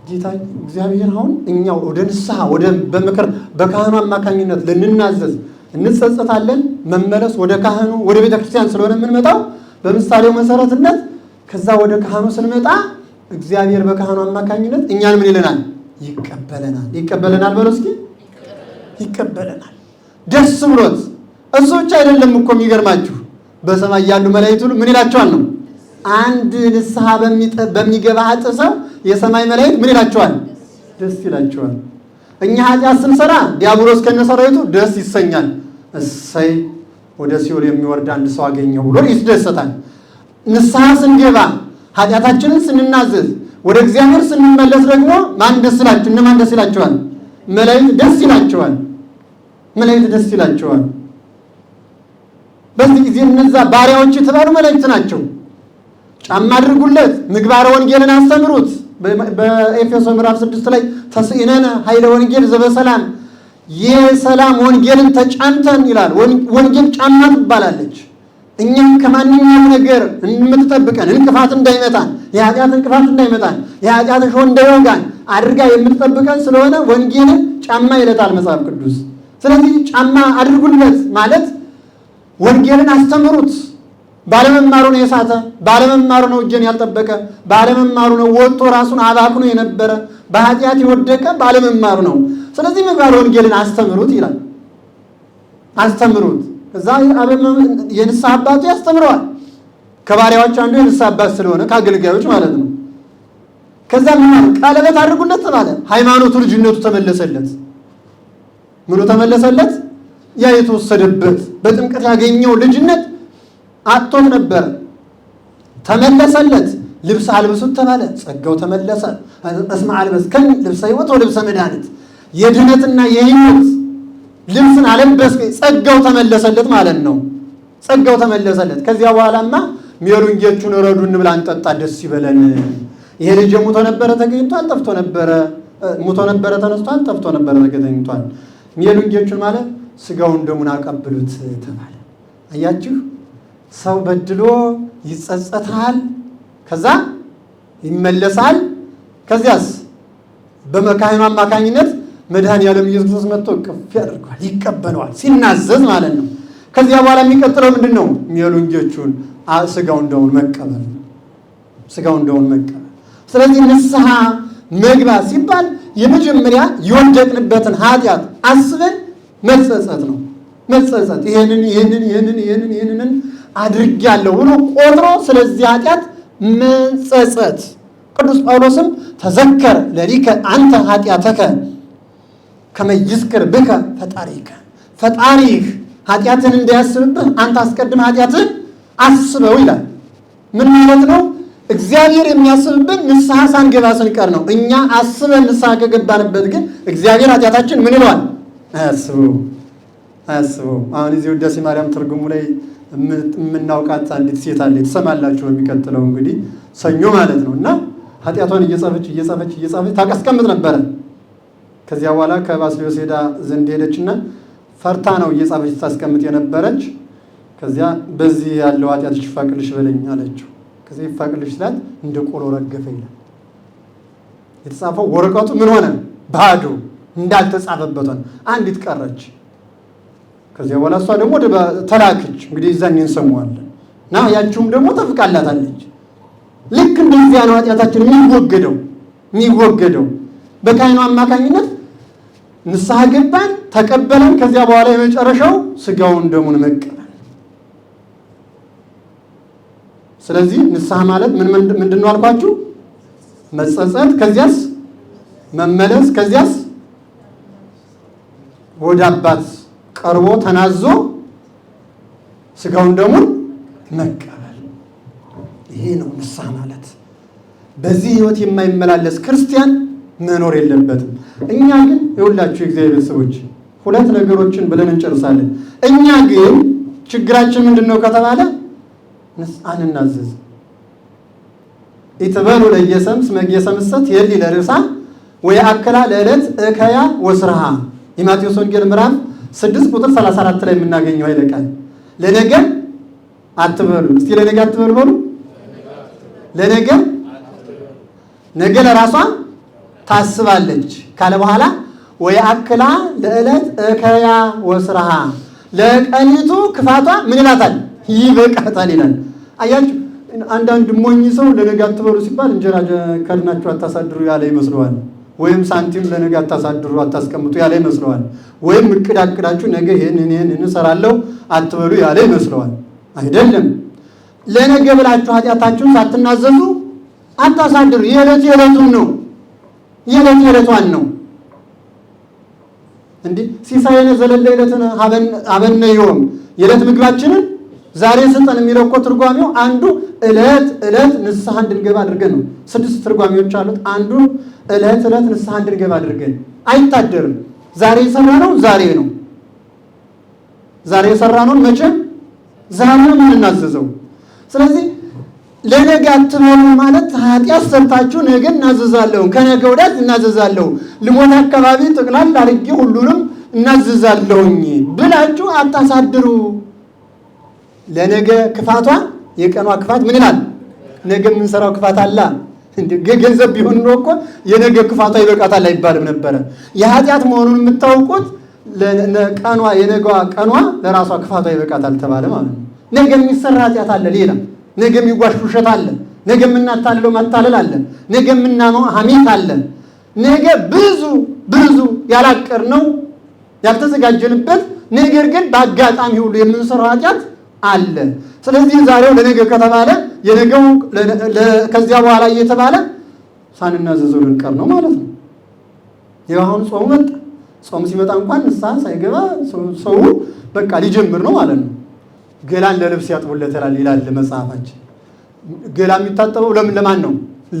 ጌታ እግዚአብሔር አሁን እኛው ወደ ንስሐ በምክር በካህኑ አማካኝነት ልንናዘዝ እንጸጸታለን። መመለስ ወደ ካህኑ ወደ ቤተ ክርስቲያን ስለሆነ የምንመጣው በምሳሌው መሰረትነት ከዛ ወደ ካህኑ ስንመጣ እግዚአብሔር በካህኑ አማካኝነት እኛን ምን ይለናል? ይቀበለናል። በለው እስኪ ይቀበለናል። ደስ ብሎት እሱ ብቻ አይደለም እኮ የሚገርማችሁ በሰማይ ያሉ መላእክት ሁሉ ምን ይላቸዋል ነው? አንድ ንስሐ በሚገባ ሰው የሰማይ መላእክት ምን ይላቸዋል? ደስ ይላቸዋል። እኛ ኃጢአት ስንሰራ ዲያብሎስ ከነሰራዊቱ ደስ ይሰኛል። እሰይ ወደ ሲኦል የሚወርድ አንድ ሰው አገኘው ብሎ ይደሰታል። ንስሐ ስንገባ ኃጢአታችንን ስንናዘዝ ወደ እግዚአብሔር ስንመለስ ደግሞ እነማን ደስ ይላቸዋል? መላእክት ደስ ይላቸዋል። በዚህ ጊዜ እነዛ ባሪያዎች የተባሉ መላእክት ናቸው። ጫማ አድርጉለት፣ ምግባረ ወንጌልን አስተምሩት። በኤፌሶን ምዕራፍ 6 ላይ ተስኢነነ ኃይለ ወንጌል ዘበሰላም የሰላም ወንጌልን ተጫንተን ይላል። ወንጌል ጫማ ትባላለች። እኛም ከማንኛውም ነገር የምትጠብቀን እንቅፋት እንዳይመጣን፣ የኃጢአት እንቅፋት እንዳይመጣን፣ የኃጢአት እሾህ እንዳይወጋን አድርጋ የምትጠብቀን ስለሆነ ወንጌልን ጫማ ይለታል መጽሐፍ ቅዱስ። ስለዚህ ጫማ አድርጉለት ማለት ወንጌልን አስተምሩት። ባለመማሩ ነው የሳተ፣ ባለመማሩ ነው እጄን ያልጠበቀ፣ ባለመማሩ ነው ወጥቶ ራሱን አባክኖ የነበረ፣ በኃጢአት የወደቀ ባለመማሩ ነው። ስለዚህ ምግባረ ወንጌልን አስተምሩት ይላል። አስተምሩት። ከዛ የንስሐ አባቱ ያስተምረዋል። ከባሪያዎች አንዱ የንስሐ አባት ስለሆነ ከአገልጋዮች ማለት ነው። ከዛ ቀለበት አድርጉለት ተባለ። ሃይማኖቱ ልጅነቱ ተመለሰለት። ምኑ ተመለሰለት? ያ የተወሰደበት በጥምቀት ያገኘው ልጅነት አጥቶት ነበር፣ ተመለሰለት። ልብስ አልብሱት ተባለ፣ ጸጋው ተመለሰ። እስመ አልበስከኒ ልብሰ ሕይወት ወልብሰ መድኃኒት፣ የድህነትና የሕይወት ልብስን አለበስከ፣ ጸጋው ተመለሰለት ማለት ነው። ጸጋው ተመለሰለት። ከዚያ በኋላማ ሜሉን ጌቹን ረዱ፣ እንብላ እንጠጣ፣ ደስ ይበለን። ይሄ ልጅ ሙቶ ነበረ ተገኝቷል፣ ጠፍቶ ነበረ፣ ሙቶ ነበረ ተነስቷል፣ ጠፍቶ ነበረ ተገኝቷል። ሜሉን ጌቹን ማለት ስጋውን ደሙን አቀብሉት ተባለ። አያችሁ፣ ሰው በድሎ ይጸጸታል። ከዛ ይመለሳል። ከዚያስ በመካህኑ አማካኝነት መድኃኔዓለም ኢየሱስ ክርስቶስ መጥቶ ከፍ ያደርገዋል፣ ይቀበለዋል ሲናዘዝ ማለት ነው። ከዚያ በኋላ የሚቀጥለው ምንድነው? የወንጌሉን ስጋውን ደሙን መቀበል ነው። ስጋውን ደሙን መቀበል። ስለዚህ ንስሐ መግባት ሲባል የመጀመሪያ የወደቅንበትን ኃጢአት አስበን መጸጸት ነው። መጸጸት ይሄንን አድርጌያለሁ ብሎ ቆጥሮ ስለዚህ ኃጢአት መጸጸት። ቅዱስ ጳውሎስም ተዘከር ለሊከ አንተ ኃጢአተከ ከመ ይዝክር ብከ ፈጣሪከ፣ ፈጣሪህ ኃጢአትን እንዳያስብብህ አንተ አስቀድም ኃጢአትን አስበው ይላል። ምን ማለት ነው? እግዚአብሔር የሚያስብብን ንስሐ ሳንገባ ስንቀር ነው። እኛ አስበን ንስሐ ከገባንበት ግን እግዚአብሔር ኃጢአታችን ምን ይለዋል? አያስበው። አሁን እዚህ ውዳሴ ማርያም ትርጉሙ ላይ የምናውቃት አንዲት ሴት አለ። ትሰማላችሁ የሚቀጥለው እንግዲህ ሰኞ ማለት ነው። እና ኃጢአቷን እየጻፈች ታቀስቀምጥ ነበረ። ከዚያ በኋላ ከባስልዮስ ሄዳ ዘንድ ሄደችና ፈርታ ነው እየጻፈች ታስቀምጥ የነበረች። ከዚያ በዚህ ያለው ኃጢአትሽ ይፋቅልሽ በለኝ አለችው። ከዚህ ይፋቅልሽ ስላት እንደ ቆሎ ረገፈ ይላል። የተጻፈው ወረቀቱ ምን ሆነ? ባዶ እንዳልተጻፈበት ሆነ። አንዲት ቀረች። ከዚያ በኋላ እሷ ደግሞ ተላከች። እንግዲህ እዛን እንሰማዋለን እና ያችሁም ደግሞ ተፍቃላታለች። ልክ እንደዚያ ነው ኃጢአታችን የሚወገደው በካህኑ አማካኝነት ንስሐ ገባን፣ ተቀበለን። ከዚያ በኋላ የመጨረሻው ስጋውን ደሙን መቀበል። ስለዚህ ንስሐ ማለት ምንድን ነው አልኳችሁ? መጸጸት፣ ከዚያስ መመለስ፣ ከዚያስ ወደ አባት ቀርቦ ተናዞ ስጋውን ደሙን መቀበል። ይሄ ነው ንስሐ ማለት። በዚህ ህይወት የማይመላለስ ክርስቲያን መኖር የለበትም። እኛ ግን ይኸውላችሁ የእግዚአብሔር ሰዎች ሁለት ነገሮችን ብለን እንጨርሳለን። እኛ ግን ችግራችን ምንድነው ከተባለ አንናዘዝ። ኢትበሉ ለየሰም እስመ ጌሰምሰት የሊ ለርሳ ወየአክላ ለዕለት እከያ ወስርሃ። የማቴዎስ ወንጌል ምዕራፍ 6 ቁጥር 34 ላይ የምናገኘው ኃይለ ቃል ለነገ አትበሉ። እስቲ ለነገ አትበሉ በሉ። ለነገ ነገ ለራሷ ታስባለች ካለ በኋላ ወየአክላ ለዕለት እከያ ወስርሃ፣ ለቀኒቱ ክፋቷ ምን ይላታል? ይበቃታል ይላል። አያችሁ አንዳንድ ሞኝ ሰው ለነገ አትበሉ ሲባል እንጀራ ከድናችሁ አታሳድሩ ያለ ይመስለዋል። ወይም ሳንቲም ለነገ አታሳድሩ አታስቀምጡ ያለ ይመስለዋል። ወይም እቅዳችሁ ነገ ይሄን እንሰራለሁ አትበሉ ያለ ይመስለዋል። አይደለም። ለነገ ብላችሁ ኃጢአታችሁን ሳትናዘዙ አታሳድሩ። የዕለቱን ነው፣ የዕለቷን ነው። እንዴ ሲሳየነ ዘለለ ዕለትን ሀበነ ዮም፣ የዕለት ምግባችንን ዛሬ ስጠን የሚለው እኮ ትርጓሜው አንዱ ዕለት ንስሐ እንድንገባ አድርገን ነው። 6 ትርጓሜዎች አሉት። አንዱ ዕለት ንስሐ እንድንገባ አድርገን አይታደርም። ዛሬ የሰራነው ዛሬ ነው። ዛሬ የሰራነውን መቼም ዛሬ ነው የምንናዘዘው። ስለዚህ ለነገ አትበሉ ማለት ኃጢአት ሰርታችሁ ነገ እናዘዛለሁ፣ ከነገ ወዲያ እናዘዛለሁ፣ ልሞት አካባቢ ጥቅላል አድርጌ ሁሉንም እናዘዛለሁኝ ብላችሁ አታሳድሩ። ለነገ ክፋቷ የቀኗ ክፋት ምን ይላል? ነገ የምንሰራው ክፋት አለ። ገንዘብ ቢሆን ነው እኮ የነገ ክፋቷ ይበቃታል አይባልም ነበረ። የኃጢአት መሆኑን የምታውቁት የነገዋ ቀኗ ለራሷ ክፋቷ ይበቃታል ተባለ ማለት ነው። ነገ የሚሰራ ኃጢአት አለ፣ ሌላ ነገ የሚዋሽ ውሸት አለ፣ ነገ የምናታልለው ማታለል አለ፣ ነገ የምናመው ሐሜት አለ፣ ነገ ብዙ ያላቀርነው ያልተዘጋጀንበት ነገር ግን በአጋጣሚ ሁሉ የምንሰራው ኃጢአት አለ። ስለዚህ ዛሬው ለነገ ከተባለ የነገው ከዚያ በኋላ እየተባለ ሳንናዘዘው ልንቀር ነው ማለት ነው። አሁን ጾሙ መጣ። ጾም ሲመጣ እንኳን ንስሐ ሳይገባ ሰው በቃ ሊጀምር ነው ማለት ነው። ገላን ለልብስ ያጥቡለታል ይላል መጽሐፋችን። ገላ የሚታጠበው ለማን ነው?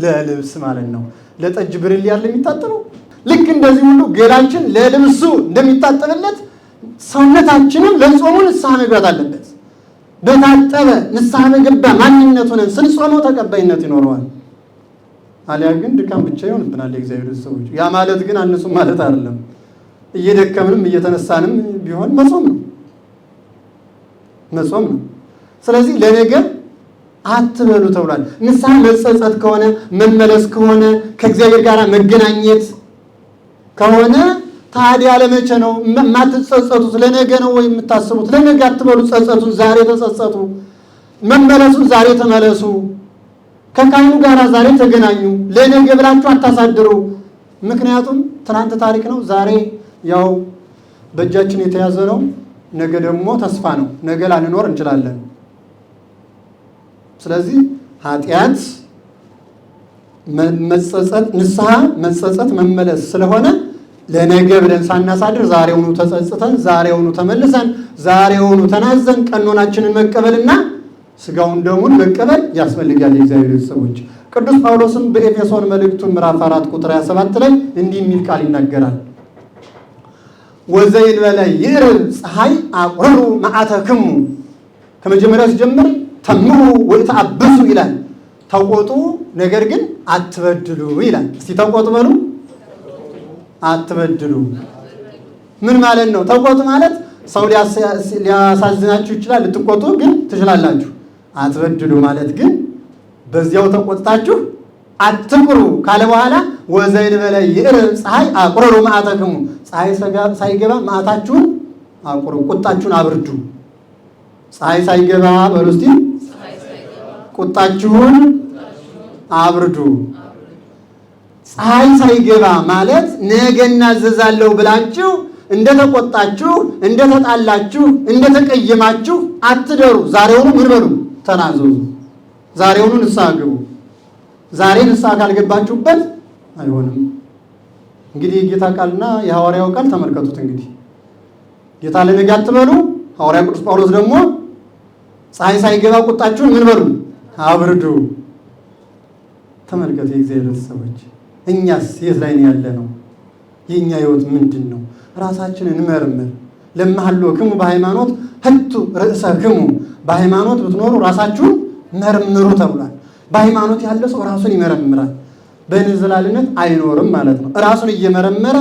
ለልብስ ማለት ነው። ለጠጅ ብርሌ ያለ የሚታጠበው ልክ እንደዚህ ሁሉ ገላችን ለልብሱ እንደሚታጠብለት ሰውነታችንም ለጾሙ ንስሐ መግባት አለበት። በታጠበ ንስሐ በገባ ማንነቱ ነን ስንጾመው ተቀባይነት ይኖረዋል። አሊያ ግን ድካም ብቻ ይሆንብናል የእግዚአብሔር ሰዎች። ያ ማለት ግን አንሱም ማለት አይደለም። እየደከምንም እየተነሳንም ቢሆን መጾም ነው። ስለዚህ ለነገ አትበሉ ተብሏል። ንስሐ መጸጸት ከሆነ መመለስ ከሆነ ከእግዚአብሔር ጋር መገናኘት ከሆነ ታዲያ ለመቼ ነው የማትጸጸቱት? ለነገ ነው ወይ የምታስቡት? ለነገ አትበሉ። ጸጸቱን ዛሬ ተጸጸቱ። መመለሱን ዛሬ ተመለሱ። ከካህኑ ጋር ዛሬ ተገናኙ። ለነገ ብላችሁ አታሳድሩ። ምክንያቱም ትናንት ታሪክ ነው፣ ዛሬ ያው በእጃችን የተያዘ ነው። ነገ ደግሞ ተስፋ ነው። ነገ ላንኖር እንችላለን። ስለዚህ ኃጢአት መጸጸት፣ ንስሐ መጸጸት መመለስ ስለሆነ ለነገ ብለን ሳናሳድር ዛሬውኑ ተጸጽተን ዛሬውኑ ተመልሰን ዛሬውኑ ተናዘን ቀኖናችንን መቀበልና ስጋውን ደሙን መቀበል ያስፈልጋል። የእግዚአብሔር ሰዎች ቅዱስ ጳውሎስም በኤፌሶን መልእክቱ ምዕራፍ 4 ቁጥር 27 ላይ እንዲህ የሚል ቃል ይናገራል። ወዘይንበለ ይዕርብ ፀሐይ አቁረሩ መዓተክሙ። ከመጀመሪያው ሲጀምር ተምሩ ወተአብሱ ይላል። ተቆጡ ነገር ግን አትበድሉ ይላል። እስቲ ተቆጡ በሉ። አትበድሉ ምን ማለት ነው? ተቆጡ ማለት ሰው ሊያሳዝናችሁ ይችላል፣ ልትቆጡ ግን ትችላላችሁ። አትበድሉ ማለት ግን በዚያው ተቆጥታችሁ አትቁሩ ካለ በኋላ ወዘይንበለ ይዕርብ ፀሐይ አቁረሩ መዓተክሙ። ፀሐይ ሳይገባ መዓታችሁን አቁሩ፣ ቁጣችሁን አብርዱ። ፀሐይ ሳይገባ በሉ እስቲ ቁጣችሁን አብርዱ። ፀሐይ ሳይገባ ማለት ነገ እናዘዛለሁ ብላችሁ እንደተቆጣችሁ፣ እንደተጣላችሁ፣ እንደተቀየማችሁ አትደሩ። ዛሬውኑ ምን በሉ? ተናዘዙ። ዛሬውኑ ንስሐ ግቡ። ዛሬ ንስሐ ካልገባችሁበት አይሆንም። እንግዲህ የጌታ ቃልና የሐዋርያው ቃል ተመልከቱት። እንግዲህ ጌታ ለነገ አትበሉ፣ ሐዋርያ ቅዱስ ጳውሎስ ደግሞ ፀሐይ ሳይገባ ቁጣችሁን ምን በሉ? አብርዱ። ተመልከቱ የእግዚአብሔር ሰዎች፣ እኛስ የት ላይ ነው ያለነው? የኛ ህይወት ምንድን ነው? ራሳችንን እንመርምር። ለማህሎክሙ በሃይማኖት ህቱ ርእሰክሙ። በሃይማኖት ብትኖሩ ራሳችሁን መርምሩ ተብሏል። በሃይማኖት ያለ ሰው ራሱን ይመረምራል። በንዝላልነት አይኖርም ማለት ነው። ራሱን እየመረመረ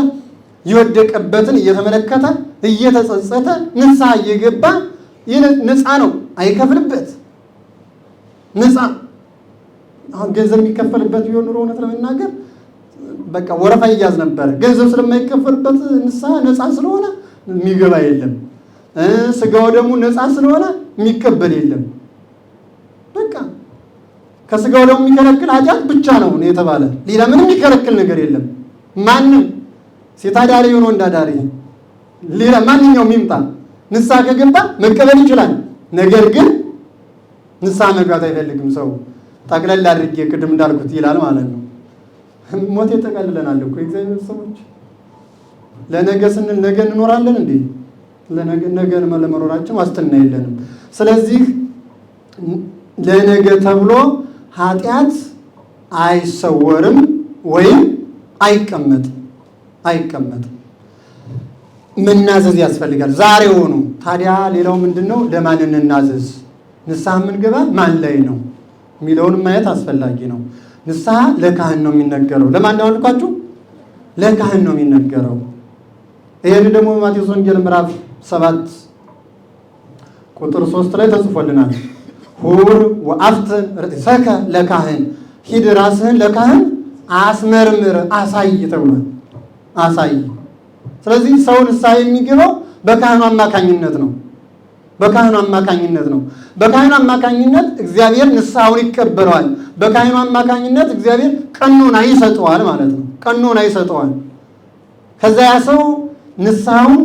የወደቀበትን እየተመለከተ እየተጸጸተ ንስሐ እየገባ ነፃ ነው። አይከፍልበት ነፃ። አሁን ገንዘብ የሚከፈልበት ቢሆን ኑሮ እውነት ለመናገር በቃ ወረፋ ይያዝ ነበር። ገንዘብ ስለማይከፈልበት ንስሐ ነፃ ስለሆነ የሚገባ የለም። ስጋው ደግሞ ነፃ ስለሆነ የሚቀበል የለም። በቃ ከስጋው ደግሞ የሚከለክል ኃጢአት ብቻ ነው የተባለ፣ ሌላ ምንም የሚከለክል ነገር የለም። ማንም ሴት አዳሪ ሆኖ እንዳዳሪ ሌላ ማንኛውም ይምጣ ንስሐ ከገባ መቀበል ይችላል። ነገር ግን ንስሐ መግባት አይፈልግም ሰው። ጠቅለል አድርጌ ቅድም እንዳልኩት ይላል ማለት ነው። ሞት የተቀልለናል እኮ የእግዚአብሔር ሰዎች። ለነገ ስንል ነገ እንኖራለን እንዴ? ለነገ ለመኖራችን ዋስትና የለንም። ስለዚህ ለነገ ተብሎ ኃጢአት አይሰወርም ወይም አይቀመጥም። መናዘዝ ያስፈልጋል ዛሬውኑ። ታዲያ ሌላው ምንድነው? ለማን እንናዘዝ? ንስሐ የምንገባ ማን ላይ ነው የሚለውን ማየት አስፈላጊ ነው። ንስሐ ለካህን ነው የሚነገረው። ለማን ነው አልኳችሁ? ለካህን ነው የሚነገረው። ይሄን ደግሞ በማቴዎስ ወንጌል ምዕራፍ 7 ቁጥር 3 ላይ ተጽፎልናል። ሁር ወአፍትን ርእሰከ ለካህን፣ ሂድ ራስህን ለካህን አስመርምር አሳይ ተብሏል። አሳይ። ስለዚህ ሰው ንስሐ የሚገባው በካህኑ አማካኝነት ነው። በካህኑ አማካኝነት እግዚአብሔር ንስሐውን ይቀበለዋል። በካህኑ አማካኝነት እግዚአብሔር ቀኖና ይሰጠዋል ማለት ነው። ቀኖና ይሰጠዋል። ከዛ ያ ሰው ንስሐውን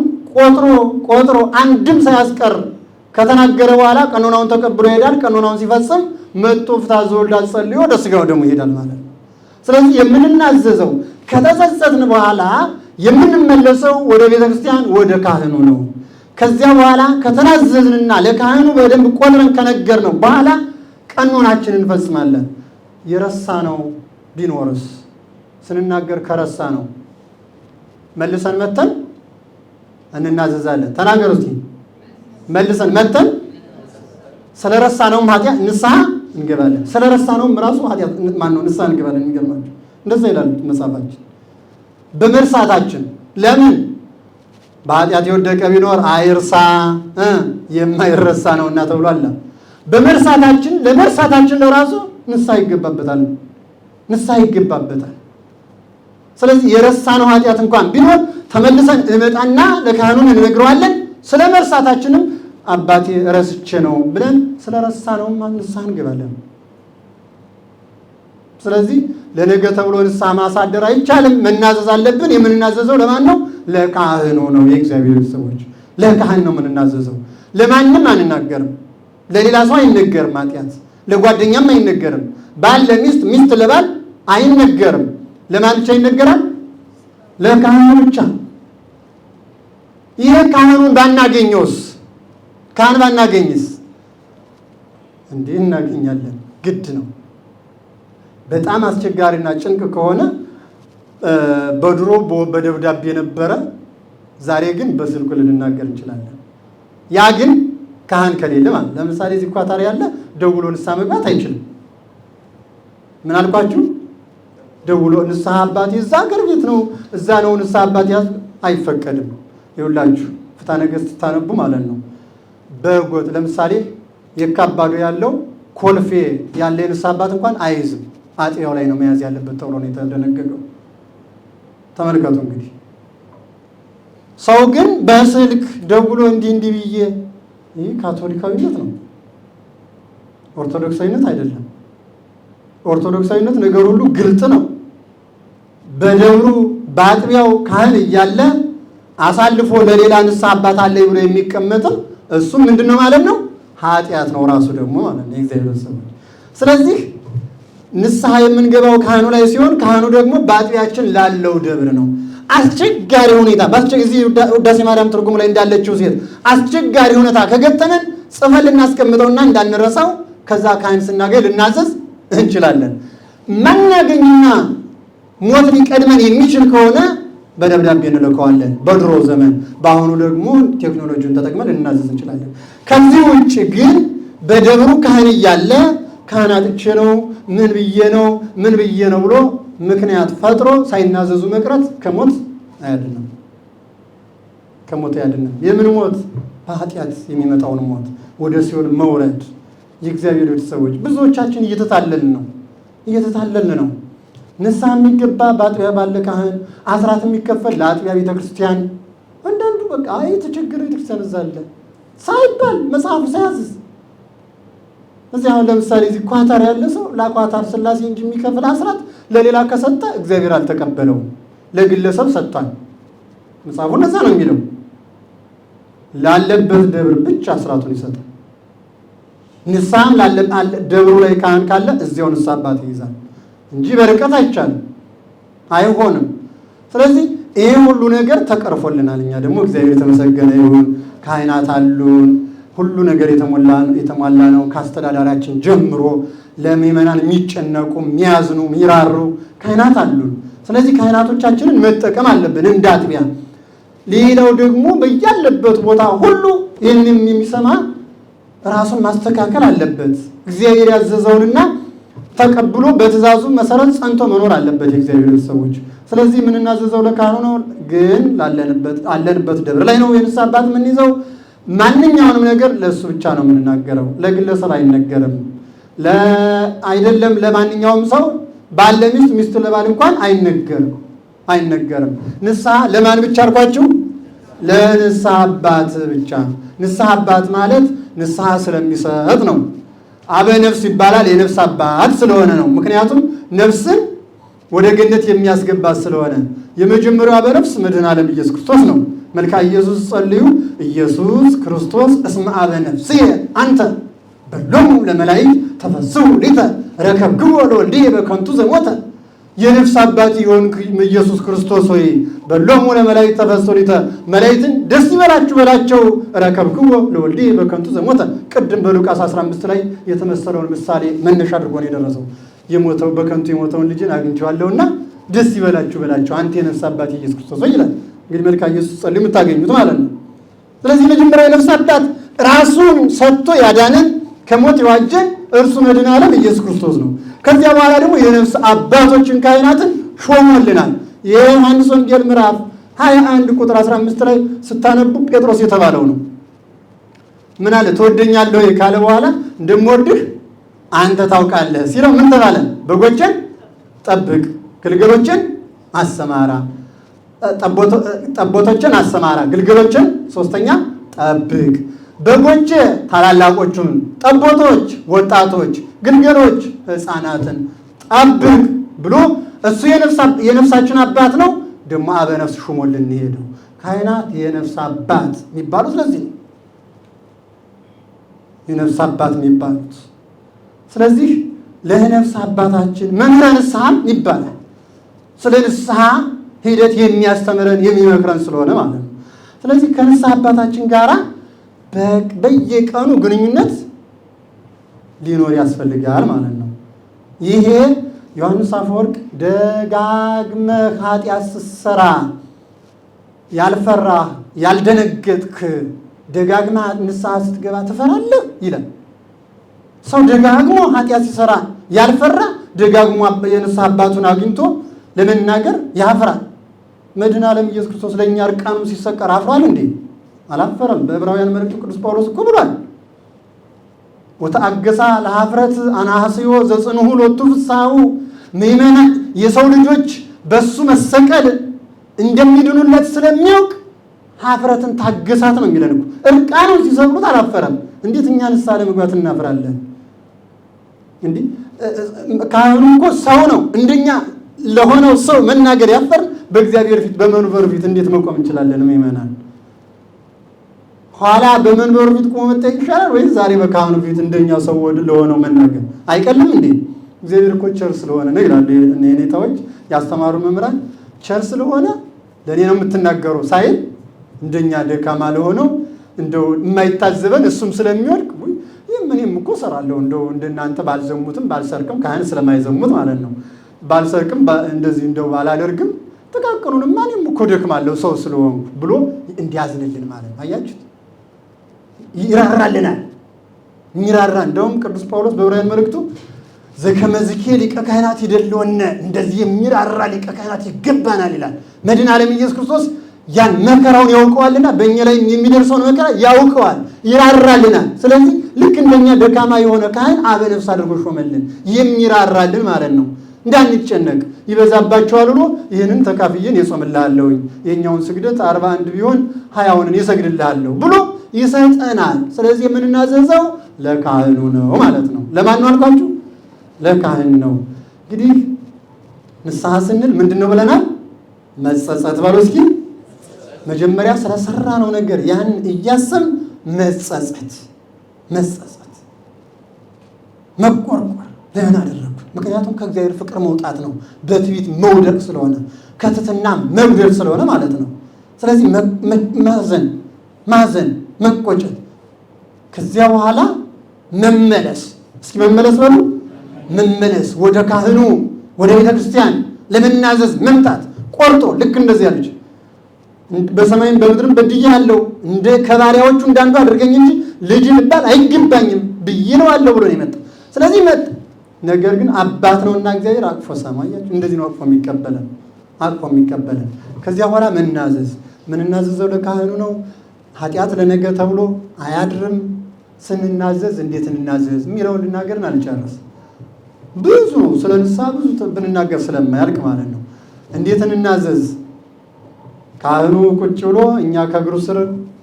ቆጥሮ አንድም ሳያስቀር ከተናገረ በኋላ ቀኖናውን ተቀብሎ ይሄዳል። ቀኖናውን ሲፈጽም መጥቶ ፍትሐ ዘወልድ ጸልዮ ወደ ስጋው ደግሞ ይሄዳል ማለት ነው። ስለዚህ የምንናዘዘው ከተጸጸትን በኋላ የምንመለሰው ወደ ቤተክርስቲያን ወደ ካህኑ ነው። ከዚያ በኋላ ከተናዘዝንና ለካህኑ በደንብ ቆጥረን ከነገርነው በኋላ ቀኖናችንን እንፈጽማለን። የረሳነው ቢኖርስ? ስንናገር ከረሳ ነው መልሰን መተን እንናዘዛለን። ተናገሩ እስቲ። መልሰን መተን ስለረሳነውም ኃጢአት ንስሐ እንገባለን። ስለረሳነውም ራሱ ኃጢአት ንስሐ እንገባለን። የሚገርማችሁ እንደዛ ይላል መጽሐፋችን። በመርሳታችን ለምን በኃጢአት የወደቀ ቢኖር አይርሳ የማይረሳ ነውና ተብሏል። በመርሳታችን ለመርሳታችን ለራሱ ንስሐ ይገባበታል። ስለዚህ የረሳነው ኃጢአት እንኳን ቢኖር ተመልሰን እንመጣና ለካህኑን እንነግረዋለን። ስለ መርሳታችንም አባቴ ረስቼ ነው ብለን ስለ ረሳነውም ንስሐ እንገባለን። ስለዚህ ለነገ ተብሎ ንስሐ ማሳደር አይቻልም። መናዘዝ አለብን። የምንናዘዘው ለማን ነው? ለካህኑ ነው። የእግዚአብሔር ሰዎች ለካህን ነው የምንናዘዘው። ለማንም አንናገርም። ለሌላ ሰው አይነገርም። ኃጢአት ለጓደኛም አይነገርም። ባል ለሚስት፣ ሚስት ለባል አይነገርም። ለማን ብቻ ይነገራል? ለካህኑ ብቻ። ይሄ ካህኑን ባናገኘውስ? ካህን ባናገኝስ? እንዴ እናገኛለን። ግድ ነው። በጣም አስቸጋሪና ጭንቅ ከሆነ በድሮ በደብዳቤ ነበረ። ዛሬ ግን በስልክ ልንናገር እንችላለን። ያ ግን ካህን ከሌለ ማለት ለምሳሌ እዚህ ኳታር ያለ ደውሎ ንስሐ መግባት አይችልም። ምን አልኳችሁ? ደውሎ ንስሐ አባቴ እዛ ሀገር ቤት ነው እዛ ነው ንስሐ አባቴ አይፈቀድም። ይኸውላችሁ ፍትሐ ነገሥት ታነቡ ማለት ነው። በጎጥ ለምሳሌ የካባዶ ያለው ኮልፌ ያለ ንስሐ አባት እንኳን አይዝም። አጥያው ላይ ነው መያዝ ያለበት ተብሎ ነው የተደነገገው። ተመልከቱ እንግዲህ ሰው ግን በስልክ ደውሎ እንዲህ ብዬ ይህ ካቶሊካዊነት ነው፣ ኦርቶዶክሳዊነት አይደለም። ኦርቶዶክሳዊነት ነገር ሁሉ ግልጥ ነው። በደብሩ በአጥቢያው ካህን እያለ አሳልፎ ለሌላ ንስሐ አባት አለ ብሎ የሚቀመጥም እሱም ምንድነው ማለት ነው? ኃጢአት ነው ራሱ ደግሞ ማለት ነው የእግዚአብሔር ሰዎች። ስለዚህ ንስሐ የምንገባው ካህኑ ላይ ሲሆን ካህኑ ደግሞ በአጥቢያችን ላለው ደብር ነው። አስቸጋሪ ሁኔታ እዚህ ውዳሴ ማርያም ትርጉም ላይ እንዳለችው ሴት አስቸጋሪ ሁኔታ ከገጠመን ጽፈን ልናስቀምጠውና እንዳንረሳው ከዛ ካህን ስናገኝ ልናዘዝ እንችላለን። ማናገኝና ሞት ሊቀድመን የሚችል ከሆነ በደብዳቤ እንልከዋለን በድሮ ዘመን። በአሁኑ ደግሞ ቴክኖሎጂውን ተጠቅመን ልናዘዝ እንችላለን። ከዚህ ውጭ ግን በደብሩ ካህን እያለ ካህን አጥቼ ነው ምን ብዬ ነው ብሎ ምክንያት ፈጥሮ ሳይናዘዙ መቅረት ከሞት አያድንም። የምን ሞት? በኃጢአት የሚመጣውን ሞት፣ ወደ ሲኦል መውረድ። የእግዚአብሔር ቤተሰቦች ብዙዎቻችን እየተታለልን ነው። ንስሐ የሚገባ በአጥቢያ ባለ ካህን፣ አስራት የሚከፈል ለአጥቢያ ቤተክርስቲያን። አንዳንዱ በቃ የተቸገረ ቤተክርስቲያን እዛለ ሳይባል መጽሐፉ ሳያዝዝ እዚህ አሁን ለምሳሌ እዚህ ኳታር ያለ ሰው ለኳታር ስላሴ እንጂ የሚከፍል አስራት ለሌላ ከሰጠ እግዚአብሔር አልተቀበለውም። ለግለሰብ ሰጥቷል። መጽሐፉ እንደዛ ነው የሚለው። ላለበት ደብር ብቻ አስራቱን ይሰጣል። ንስሐም ደብሩ ላይ ካህን ካለ እዚያው ንስሐ አባት ይይዛል እንጂ በርቀት አይሆንም። ስለዚህ ይሄ ሁሉ ነገር ተቀርፎልናል። እኛ ደግሞ እግዚአብሔር የተመሰገነ ይሁን ካህናት አሉን። ሁሉ ነገር የተሟላ ነው። ከአስተዳዳሪያችን ጀምሮ ለምእመናን የሚጨነቁ የሚያዝኑ የሚራሩ ካህናት አሉን። ስለዚህ ካህናቶቻችንን መጠቀም አለብን እንደ አጥቢያ። ሌላው ደግሞ በያለበት ቦታ ሁሉ ይህንን የሚሰማ ራሱን ማስተካከል አለበት። እግዚአብሔር ያዘዘውንና ተቀብሎ በትእዛዙ መሰረት ጸንቶ መኖር አለበት የእግዚአብሔር ሰዎች። ስለዚህ የምንናዘዘው ለካህኑ ነው። ግን አለንበት ደብር ላይ ነው የንስሐ አባት የምንይዘው። ማንኛውንም ነገር ለእሱ ብቻ ነው የምንናገረው። ለግለሰብ አይነገርም። አይደለም ለማንኛውም ሰው ባለ ሚስት ለባል እንኳን አይነገርም። ንስሐ ለማን ብቻ አልኳችሁ? ለንስሐ አባት ብቻ። ንስሐ አባት ማለት ንስሐ ስለሚሰጥ ነው። አበ ነፍስ ይባላል። የነፍስ አባት ስለሆነ ነው። ምክንያቱም ነፍስን ወደ ገነት የሚያስገባት ስለሆነ። የመጀመሪያው አበ ነፍስ መድኃኔ ዓለም ኢየሱስ ክርስቶስ ነው። መልካ ኢየሱስ ጸልዩ ኢየሱስ ክርስቶስ እስመ አበ ነፍስየ አንተ በሎሙ ለመላእክት ተፈስሑ ሊተ ረከብክዎ ለወልድየ በከንቱ ዘሞተ። የነፍስ አባት የሆንክ ኢየሱስ ክርስቶስ ሆይ በሎሙ ለመላእክት ተፈስሑ ሊተ፣ መላእክትን ደስ ይበላችሁ በላቸው፣ ረከብክዎ ለወልድየ በከንቱ ዘሞተ። ቅድም በሉቃስ 15 ላይ የተመሰለውን ምሳሌ መነሻ አድርጎ ነው የደረሰው። በከንቱ የሞተውን ልጅን አግኝቼዋለሁና ደስ ይበላችሁ በላቸው አንተ የነፍስ አባት ኢየሱስ ክርስቶስ ሆይ ይላል። እንግዲህ መልካ ኢየሱስ ጸልዩ የምታገኙት ማለት ነው። ስለዚህ መጀመሪያ የነፍስ አባት ራሱን ሰጥቶ ያዳነን ከሞት የዋጀን እርሱ መድኃኔ ዓለም ኢየሱስ ክርስቶስ ነው። ከዚያ በኋላ ደግሞ የነፍስ አባቶችን ካህናትን ሾሞልናል። የዮሐንስ ወንጌል ምዕራፍ 21 ቁጥር 15 ላይ ስታነቡ ጴጥሮስ የተባለው ነው። ምን አለ? ትወደኛለህ ወይ ካለ በኋላ እንደምወድህ አንተ ታውቃለህ ሲለው ምን ተባለ? በጎችን ጠብቅ፣ ግልገሎችን አሰማራ፣ ጠቦቶችን አሰማራ፣ ግልገሎችን ሶስተኛ ጠብቅ። በጎች ታላላቆቹን፣ ጠቦቶች ወጣቶች፣ ግልገሎች ሕፃናትን ጠብቅ ብሎ እሱ የነፍሳችን አባት ነው። ደግሞ አበ ነፍስ ሹሞልን ሄደው ካህናት የነፍስ አባት የሚባሉት ስለዚህ ነው። የነፍስ አባት የሚባሉት ስለዚህ ለነፍስ አባታችን መምህረ ንስሐም ይባላል። ስለ ንስሐ ሂደት የሚያስተምረን የሚመክረን ስለሆነ ማለት ነው። ስለዚህ ከንስሐ አባታችን ጋራ በየቀኑ ግንኙነት ሊኖር ያስፈልጋል ማለት ነው። ይሄ ዮሐንስ አፈወርቅ ደጋግመህ ኃጢአት ስትሰራ ያልፈራህ ያልደነገጥክ ደጋግመህ ንስሐ ስትገባ ትፈራለህ ይላል። ሰው ደጋግሞ ኃጢአት ሲሰራ ያልፈራ ደጋግሞ የንስሐ አባቱን አግኝቶ ለመናገር ያፍራል። መድኃኔ ዓለም ኢየሱስ ክርስቶስ ለእኛ እርቃኑ ሲሰቀር አፍሯል እንዴ? አላፈረም። በዕብራውያን መልእክቱ ቅዱስ ጳውሎስ እኮ ብሏል፣ ወተአገሳ ለኀፍረት አናሐስዮ ዘጽንሑ ሎቱ ፍስሐሁ። ምእመናን የሰው ልጆች በሱ መሰቀል እንደሚድኑለት ስለሚያውቅ ኀፍረትን ታገሳት ነው የሚለን እኮ። እርቃኑን ሲሰቅሉት አላፈረም። እንዴት እኛ ንስሐ ለመግባት እናፍራለን? እንዲህ ካህኑ እኮ ሰው ነው። እንደኛ ለሆነው ሰው መናገር ያፈር በእግዚአብሔር ፊት በመንበሩ ፊት እንዴት መቆም እንችላለን? ምእመናን ኋላ በመንበሩ ፊት ቆሞ መጠየቅ ይሻላል ወይስ ዛሬ በካህኑ ፊት እንደኛ ሰው ለሆነው መናገር አይቀልም እንዴ? እግዚአብሔር እኮ ቸር ስለሆነ ነው ይላሉ የኔታዎች ያስተማሩ መምህራን። ቸር ስለሆነ ለእኔ ነው የምትናገሩ ሳይል እንደኛ ደካማ ለሆነው እንደው የማይታዘበን እሱም ስለሚወድቅ እኔም እኮ እሰራለሁ እንደው እንደናንተ ባልዘሙትም ባልሰርቅም ካህን ስለማይዘሙት ማለት ነው ባልሰርቅም እንደዚህ እንደው ባላደርግም ጥቃቅኑንማ እኔም እኮ ደክማለሁ ሰው ስለሆንኩ ብሎ እንዲያዝንልን ማለት ነው። አያችሁት? ይራራልናል። የሚራራ እንደውም ቅዱስ ጳውሎስ በዕብራውያን መልእክቱ ዘከመዝኬ ሊቀ ካህናት ይደልወነ፣ እንደዚህ የሚራራ ሊቀ ካህናት ይገባናል ይላል። መድኃኔ ዓለም ኢየሱስ ክርስቶስ ያን መከራውን ያውቀዋልና በእኛ ላይ የሚደርሰውን መከራ ያውቀዋል፣ ይራራልናል። ስለዚህ ልክ እንደኛ ደካማ የሆነ ካህን አበ ነፍስ አድርጎ ሾመልን፣ የሚራራልን ማለት ነው። እንዳንጨነቅ ይበዛባቸዋል ብሎ ይህንን ተካፍዬን የጾምልሃለሁኝ የኛውን ስግደት 41 ቢሆን 20ውን የሰግድልሃለሁ ብሎ ይሰጠናል። ስለዚህ የምንናዘዘው ለካህኑ ነው ማለት ነው። ለማን ነው አልኳችሁ? ለካህን ነው። እንግዲህ ንስሐ ስንል ምንድን ነው ብለናል? መጸጸት በሉ እስኪ። መጀመሪያ ስለሰራ ነው ነገር ያን እያሰብን መጸጸት፣ መቆርቆር። ለምን አደረግኩ? ምክንያቱም ከእግዚአብሔር ፍቅር መውጣት ነው። በትዕቢት መውደቅ ስለሆነ ከትሕትና መጉደል ስለሆነ ማለት ነው። ስለዚህ ማዘን፣ መቆጨት፣ ከዚያ በኋላ መመለስ። እስኪ መመለስ በሉ። መመለስ ወደ ካህኑ ወደ ቤተ ክርስቲያን ለመናዘዝ መምጣት ቆርጦ ልክ እንደዚህ ያለች በሰማይም በምድርም በድያለሁ እንደ ከባሪያዎቹ እንዳንዱ አድርገኝ እንጂ ልጅ ልባል አይገባኝም ብዬ ነው አለው ብሎ ነው የመጣው። ስለዚህ መጣ። ነገር ግን አባት ነውና እግዚአብሔር አቅፎ ሰማያችሁ እንደዚህ ነው አቅፎ የሚቀበለን። ከዚያ በኋላ መናዘዝ። ምንናዘዘው ለካህኑ ነው። ኃጢአት ለነገ ተብሎ አያድርም። ስንናዘዝ እንዴት እንናዘዝ የሚለውን ልናገርን አልጨረስ። ብዙ ስለ ንስሐ ብዙ ብንናገር ስለማያልቅ ማለት ነው። እንዴት እንናዘዝ? ካህኑ ቁጭ ብሎ እኛ ከእግሩ ስር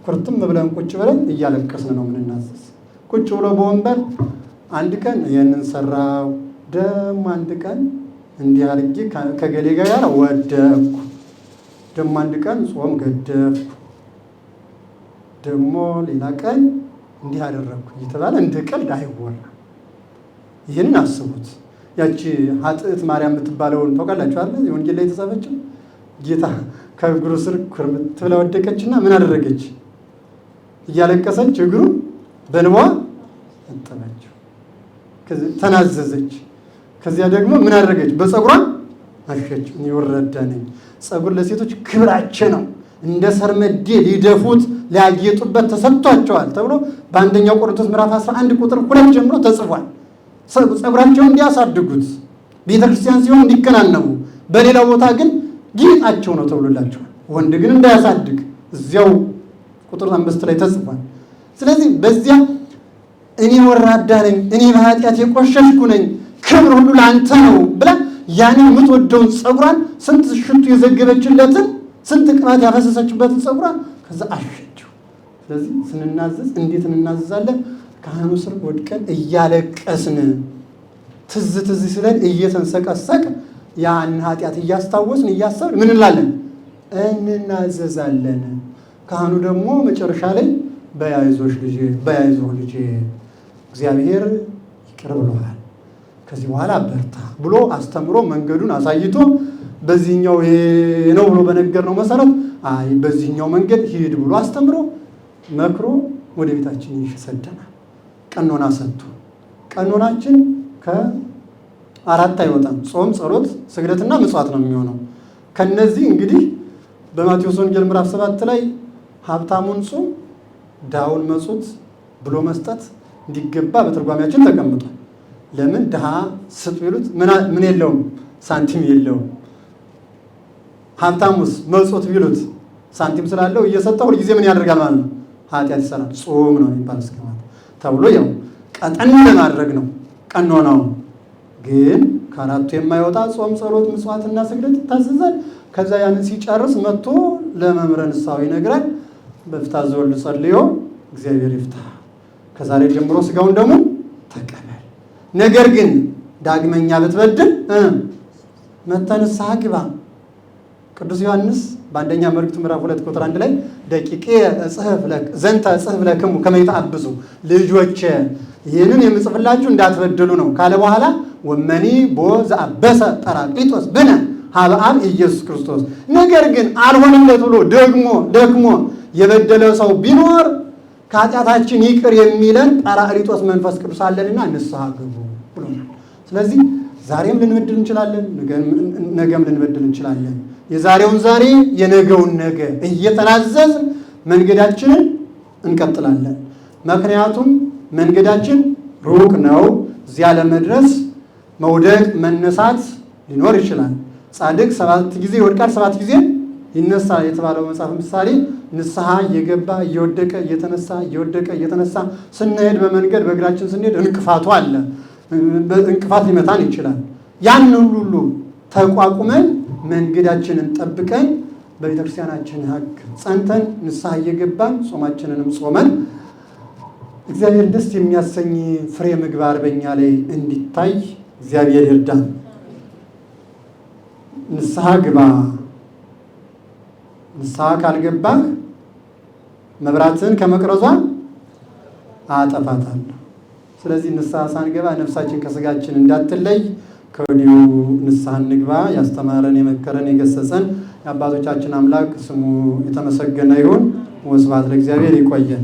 ኩርትም ብለን ቁጭ ብለን እያለቀስን ነው የምንናዘዝ። ቁጭ ብሎ በወንበር አንድ ቀን ይህንን ሰራው፣ ደግሞ አንድ ቀን እንዲህ አድርጌ ከገሌ ጋር ወደቅኩ፣ ደግሞ አንድ ቀን ጾም ገደፍኩ፣ ደግሞ ሌላ ቀን እንዲህ አደረግኩ እየተባለ እንደ ቀልድ አይወራ። ይህንን አስቡት። ያቺ ኃጥእት ማርያም የምትባለውን ታውቃላችሁ አይደል? የወንጌል ላይ የተጻፈችው ጌታ ከእግሩ ስር ኩርምት ብላ ወደቀችና ምን አደረገች? እያለቀሰች እግሩ በእንባዋ አጠበችው፣ ተናዘዘች። ከዚያ ደግሞ ምን አደረገች? በፀጉሯ አሸች። እኔ ወረዳ ነኝ። ፀጉር ለሴቶች ክብራቸው ነው፣ እንደ ሰርመዴ ሊደፉት ሊያጌጡበት ተሰጥቷቸዋል ተብሎ በአንደኛው ቆሮንቶስ ምዕራፍ 11 ቁጥር 2 ጀምሮ ተጽፏል። ፀጉራቸውን እንዲያሳድጉት ቤተክርስቲያን ሲሆን እንዲከናነቡ፣ በሌላው ቦታ ግን ጌጣቸው ነው ተብሎላቸዋል። ወንድ ግን እንዳያሳድግ እዚያው ቁጥር 5 ላይ ተጽፏል። ስለዚህ በዚያ እኔ ወራዳ ነኝ፣ እኔ በኃጢአት የቆሸሽኩ ነኝ፣ ክብር ሁሉ ለአንተ ነው ብላ ያንን የምትወደውን ፀጉሯን ስንት ሽቱ የዘገበችለትን ስንት ቅባት ያፈሰሰችበትን ፀጉሯን ከዛ አሸችው። ስለዚህ ስንናዘዝ እንዴት እንናዘዛለን? ካህኑ ስር ወድቀን እያለቀስን ትዝ ሲለን እየተንሰቀሰቅ ያን ኃጢአት እያስታወስን እያሰብን ምን እንላለን? እንናዘዛለን። ካህኑ ደግሞ መጨረሻ ላይ በያይዞሽ ልጄ በያይዞህ ልጄ እግዚአብሔር ይቅር ብሎሃል፣ ከዚህ በኋላ በርታ ብሎ አስተምሮ መንገዱን አሳይቶ በዚህኛው ይሄ ነው ብሎ በነገርነው መሰረት አይ በዚህኛው መንገድ ሂድ ብሎ አስተምሮ መክሮ ወደ ቤታችን ይሰደናል። ቀኖና ሰጥቶ ቀኖናችን ከአራት አይወጣም። ጾም፣ ጸሎት፣ ስግደትና ምጽዋት ነው የሚሆነው። ከነዚህ እንግዲህ በማቴዎስ ወንጌል ምዕራፍ 7 ላይ ሀብታሙን ጾም ድሃውን መጹት ብሎ መስጠት እንዲገባ በትርጓሜያችን ተቀምጧል። ለምን ድሃ ስጥ ቢሉት ምን የለውም? ሳንቲም የለውም። ሀብታሙስ መጹት ቢሉት ሳንቲም ስላለው እየሰጠ ሁልጊዜ ምን ያደርጋል ማለት ነው? ኃጢአት ይሰራል። ጾም ነው የሚባል እስከማለት ተብሎ ያው ቀጠን ለማድረግ ነው ቀኖናው። ግን ከአራቱ የማይወጣ ጾም፣ ጸሎት፣ ምጽዋትና ስግደት ይታዘዛል። ከዛ ያንን ሲጨርስ መጥቶ ለመምህረ ንስሐው ይነግራል። በፍትሐ ዘወልድ ጸልዮ እግዚአብሔር ይፍታ፣ ከዛሬ ጀምሮ ስጋውን ደግሞ ተቀበል። ነገር ግን ዳግመኛ ብትበድል መጥተህ ንስሐ ግባ። ቅዱስ ዮሐንስ በአንደኛ መልእክቱ ምዕራፍ 2 ቁጥር 1 ላይ ደቂቄ ዘንተ እጽሕፍ ለክሙ ከመ ይትአብሱ፣ ልጆቼ ይህንን የምጽፍላችሁ እንዳትበድሉ ነው ካለ በኋላ ወመኒ ቦ ዘአበሰ ጰራቅሊጦስ ብነ ሀበ አብ ኢየሱስ ክርስቶስ፣ ነገር ግን አልሆንለት ብሎ ደግሞ የበደለ ሰው ቢኖር ከኃጢአታችን ይቅር የሚለን ጰራቅሊጦስ መንፈስ ቅዱስ አለንና ንስሐ ግቡ ብሎናል። ስለዚህ ዛሬም ልንበድል እንችላለን፣ ነገም ልንበድል እንችላለን። የዛሬውን ዛሬ የነገውን ነገ እየተናዘዝ መንገዳችንን እንቀጥላለን። ምክንያቱም መንገዳችን ሩቅ ነው። እዚያ ለመድረስ መውደቅ መነሳት ሊኖር ይችላል። ጻድቅ 7 ጊዜ ይወድቃል 7 ጊዜ ይነሳል የተባለው መጽሐፍ ምሳሌ ንስሐ እየገባ እየወደቀ እየተነሳ እየወደቀ እየተነሳ ስንሄድ በመንገድ በእግራችን ስንሄድ እንቅፋቱ አለ። እንቅፋት ሊመታን ይችላል። ያን ሁሉ ተቋቁመን መንገዳችንን ጠብቀን በቤተክርስቲያናችን ሕግ ጸንተን ንስሐ እየገባን ጾማችንንም ጾመን እግዚአብሔር ደስ የሚያሰኝ ፍሬ ምግባር በእኛ ላይ እንዲታይ እግዚአብሔር ይርዳን። ንስሐ ግባ። ንስሐ ካልገባህ መብራትን ከመቅረዟ አጠፋታለሁ። ስለዚህ ንስሐ ሳንገባ ነፍሳችን ከስጋችን እንዳትለይ ከወዲሁ ንስሐ እንግባ። ያስተማረን የመከረን የገሰጸን የአባቶቻችን አምላክ ስሙ የተመሰገነ ይሁን። ወስብሐት ለእግዚአብሔር። ይቆየን።